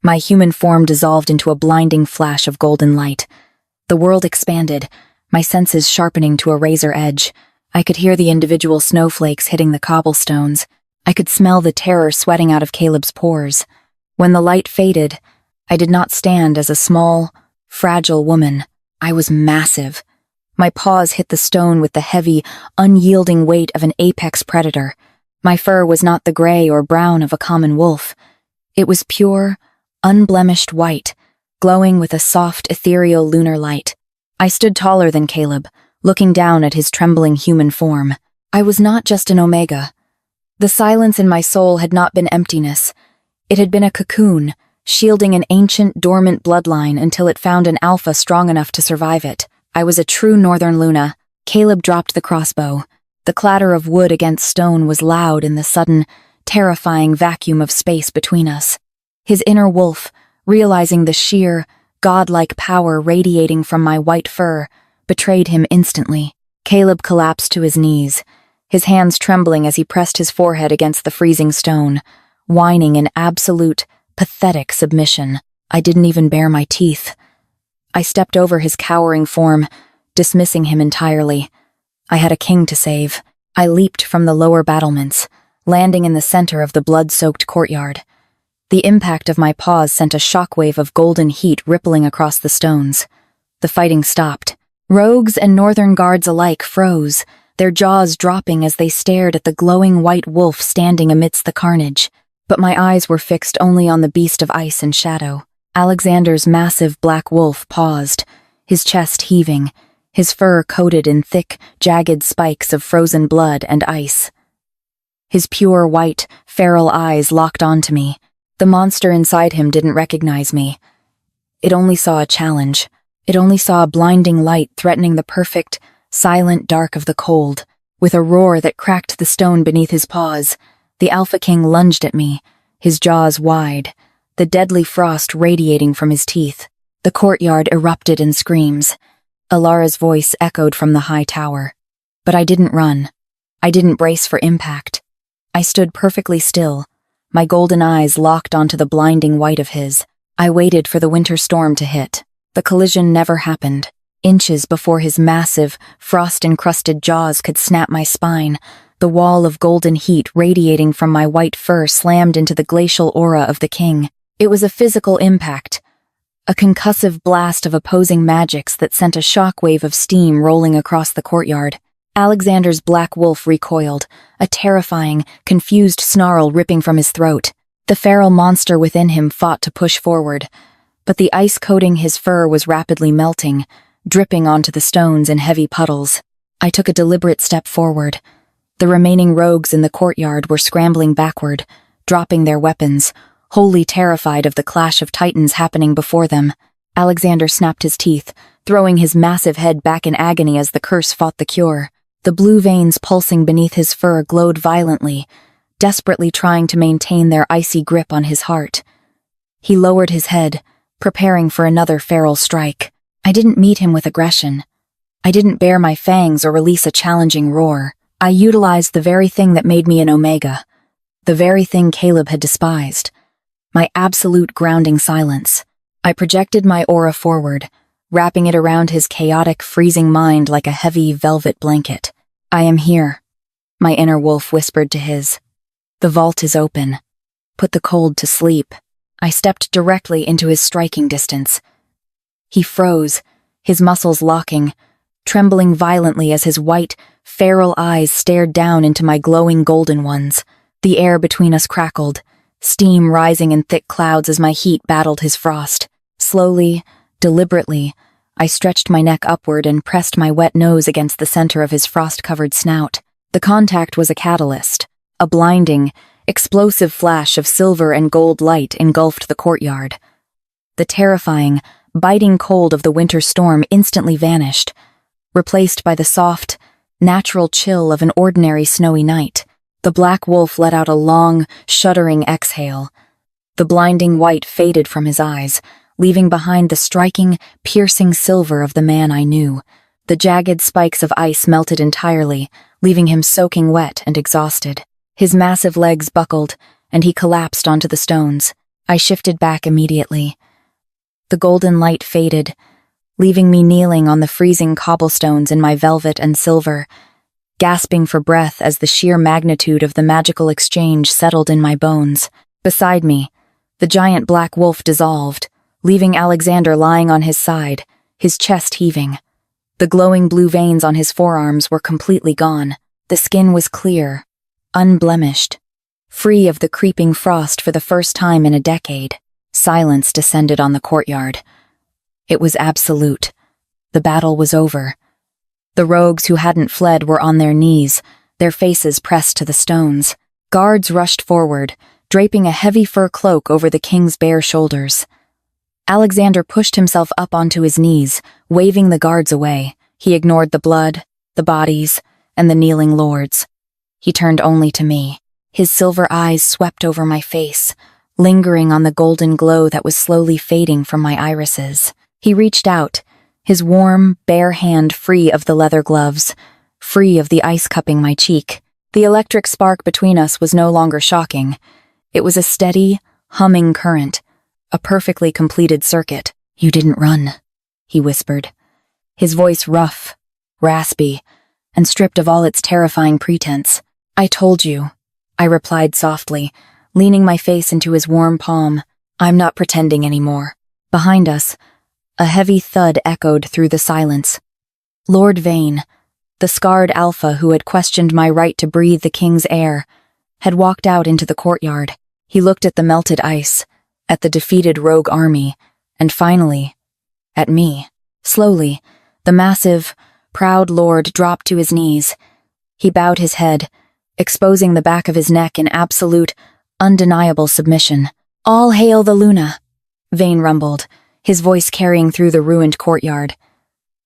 My human form dissolved into a blinding flash of golden light. The world expanded, my senses sharpening to a razor edge. I could hear the individual snowflakes hitting the cobblestones. I could smell the terror sweating out of Caleb's pores. When the light faded, I did not stand as a small, fragile woman. I was massive. My paws hit the stone with the heavy, unyielding weight of an apex predator. My fur was not the gray or brown of a common wolf. It was pure, unblemished white, glowing with a soft, ethereal lunar light. I stood taller than Caleb, looking down at his trembling human form. I was not just an omega. The silence in my soul had not been emptiness. It had been a cocoon, shielding an ancient, dormant bloodline until it found an alpha strong enough to survive it. I was a true Northern Luna. Caleb dropped the crossbow. The clatter of wood against stone was loud in the sudden, terrifying vacuum of space between us. His inner wolf, realizing the sheer, godlike power radiating from my white fur, betrayed him instantly. Caleb collapsed to his knees, his hands trembling as he pressed his forehead against the freezing stone, whining in absolute, pathetic submission. I didn't even bare my teeth. I stepped over his cowering form, dismissing him entirely. I had a king to save. I leaped from the lower battlements, landing in the center of the blood-soaked courtyard. The impact of my paws sent a shockwave of golden heat rippling across the stones. The fighting stopped. Rogues and Northern Guards alike froze, their jaws dropping as they stared at the glowing white wolf standing amidst the carnage. But my eyes were fixed only on the beast of ice and shadow. Alexander's massive black wolf paused, his chest heaving, his fur coated in thick, jagged spikes of frozen blood and ice. His pure white, feral eyes locked onto me. The monster inside him didn't recognize me. It only saw a challenge. It only saw a blinding light threatening the perfect, silent dark of the cold. With a roar that cracked the stone beneath his paws, the Alpha King lunged at me, his jaws wide, the deadly frost radiating from his teeth. The courtyard erupted in screams. Alara's voice echoed from the high tower. But I didn't run. I didn't brace for impact. I stood perfectly still, my golden eyes locked onto the blinding white of his. I waited for the winter storm to hit. The collision never happened. Inches before his massive, frost-encrusted jaws could snap my spine, the wall of golden heat radiating from my white fur slammed into the glacial aura of the king. It was a physical impact, a concussive blast of opposing magics that sent a shockwave of steam rolling across the courtyard. Alexander's black wolf recoiled, a terrifying, confused snarl ripping from his throat. The feral monster within him fought to push forward, but the ice coating his fur was rapidly melting, dripping onto the stones in heavy puddles. I took a deliberate step forward. The remaining rogues in the courtyard were scrambling backward, dropping their weapons, wholly terrified of the clash of titans happening before them. Alexander snapped his teeth, throwing his massive head back in agony as the curse fought the cure. The blue veins pulsing beneath his fur glowed violently, desperately trying to maintain their icy grip on his heart. He lowered his head, preparing for another feral strike. I didn't meet him with aggression. I didn't bare my fangs or release a challenging roar. I utilized the very thing that made me an Omega, the very thing Caleb had despised. My absolute grounding silence. I projected my aura forward, wrapping it around his chaotic, freezing mind like a heavy velvet blanket. I am here, my inner wolf whispered to his. The vault is open. Put the cold to sleep. I stepped directly into his striking distance. He froze, his muscles locking, trembling violently as his white, feral eyes stared down into my glowing golden ones. The air between us crackled, steam rising in thick clouds as my heat battled his frost. Slowly, deliberately, I stretched my neck upward and pressed my wet nose against the center of his frost-covered snout. The contact was a catalyst. A blinding, explosive flash of silver and gold light engulfed the courtyard. The terrifying, biting cold of the winter storm instantly vanished, replaced by the soft, natural chill of an ordinary snowy night. The black wolf let out a long, shuddering exhale. The blinding white faded from his eyes, leaving behind the striking, piercing silver of the man I knew. The jagged spikes of ice melted entirely, leaving him soaking wet and exhausted. His massive legs buckled, and he collapsed onto the stones. I shifted back immediately. The golden light faded, leaving me kneeling on the freezing cobblestones in my velvet and silver, gasping for breath as the sheer magnitude of the magical exchange settled in my bones. Beside me, the giant black wolf dissolved, leaving Alexander lying on his side, his chest heaving. The glowing blue veins on his forearms were completely gone. The skin was clear, unblemished, free of the creeping frost for the first time in a decade. Silence descended on the courtyard. It was absolute. The battle was over. The rogues who hadn't fled were on their knees, their faces pressed to the stones. Guards rushed forward, draping a heavy fur cloak over the king's bare shoulders. Alexander pushed himself up onto his knees, waving the guards away. He ignored the blood, the bodies, and the kneeling lords. He turned only to me. His silver eyes swept over my face, lingering on the golden glow that was slowly fading from my irises. He reached out, his warm, bare hand free of the leather gloves, free of the ice cupping my cheek. The electric spark between us was no longer shocking. It was a steady, humming current, a perfectly completed circuit. "You didn't run," he whispered, his voice rough, raspy, and stripped of all its terrifying pretense. "I told you," I replied softly, leaning my face into his warm palm. "I'm not pretending anymore." Behind us, a heavy thud echoed through the silence. Lord Vane, the scarred alpha who had questioned my right to breathe the king's air, had walked out into the courtyard. He looked at the melted ice, at the defeated rogue army, and finally, at me. Slowly, the massive, proud lord dropped to his knees. He bowed his head, exposing the back of his neck in absolute, undeniable submission. "All hail the Luna," Vane rumbled, his voice carrying through the ruined courtyard.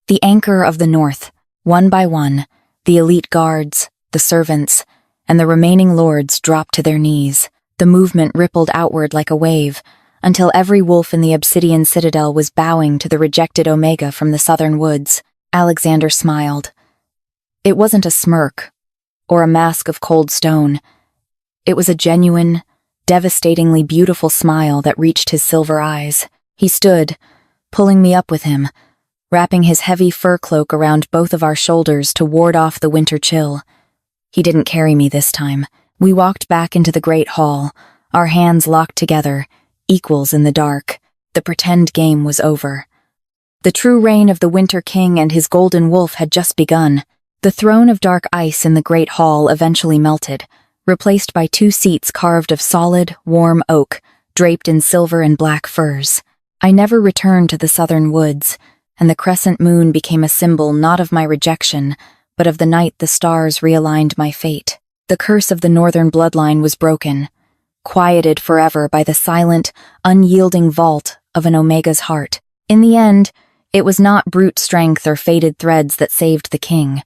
The anchor of the north, one by one, the elite guards, the servants, and the remaining lords dropped to their knees. The movement rippled outward like a wave, until every wolf in the obsidian citadel was bowing to the rejected Omega from the southern woods. Alexander smiled. It wasn't a smirk, or a mask of cold stone. It was a genuine, devastatingly beautiful smile that reached his silver eyes. He stood, pulling me up with him, wrapping his heavy fur cloak around both of our shoulders to ward off the winter chill. He didn't carry me this time. We walked back into the great hall, our hands locked together, equals in the dark. The pretend game was over. The true reign of the Winter King and his golden wolf had just begun. The throne of dark ice in the great hall eventually melted, replaced by 2 seats carved of solid, warm oak, draped in silver and black furs. I never returned to the southern woods, and the crescent moon became a symbol not of my rejection, but of the night the stars realigned my fate. The curse of the northern bloodline was broken, quieted forever by the silent, unyielding vault of an Omega's heart. In the end, it was not brute strength or faded threads that saved the king,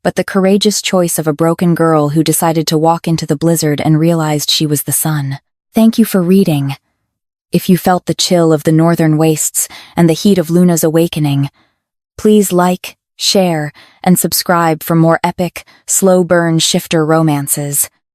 but the courageous choice of a broken girl who decided to walk into the blizzard and realized she was the sun. Thank you for reading. If you felt the chill of the northern wastes and the heat of Luna's awakening, please like, share, and subscribe for more epic, slow-burn shifter romances.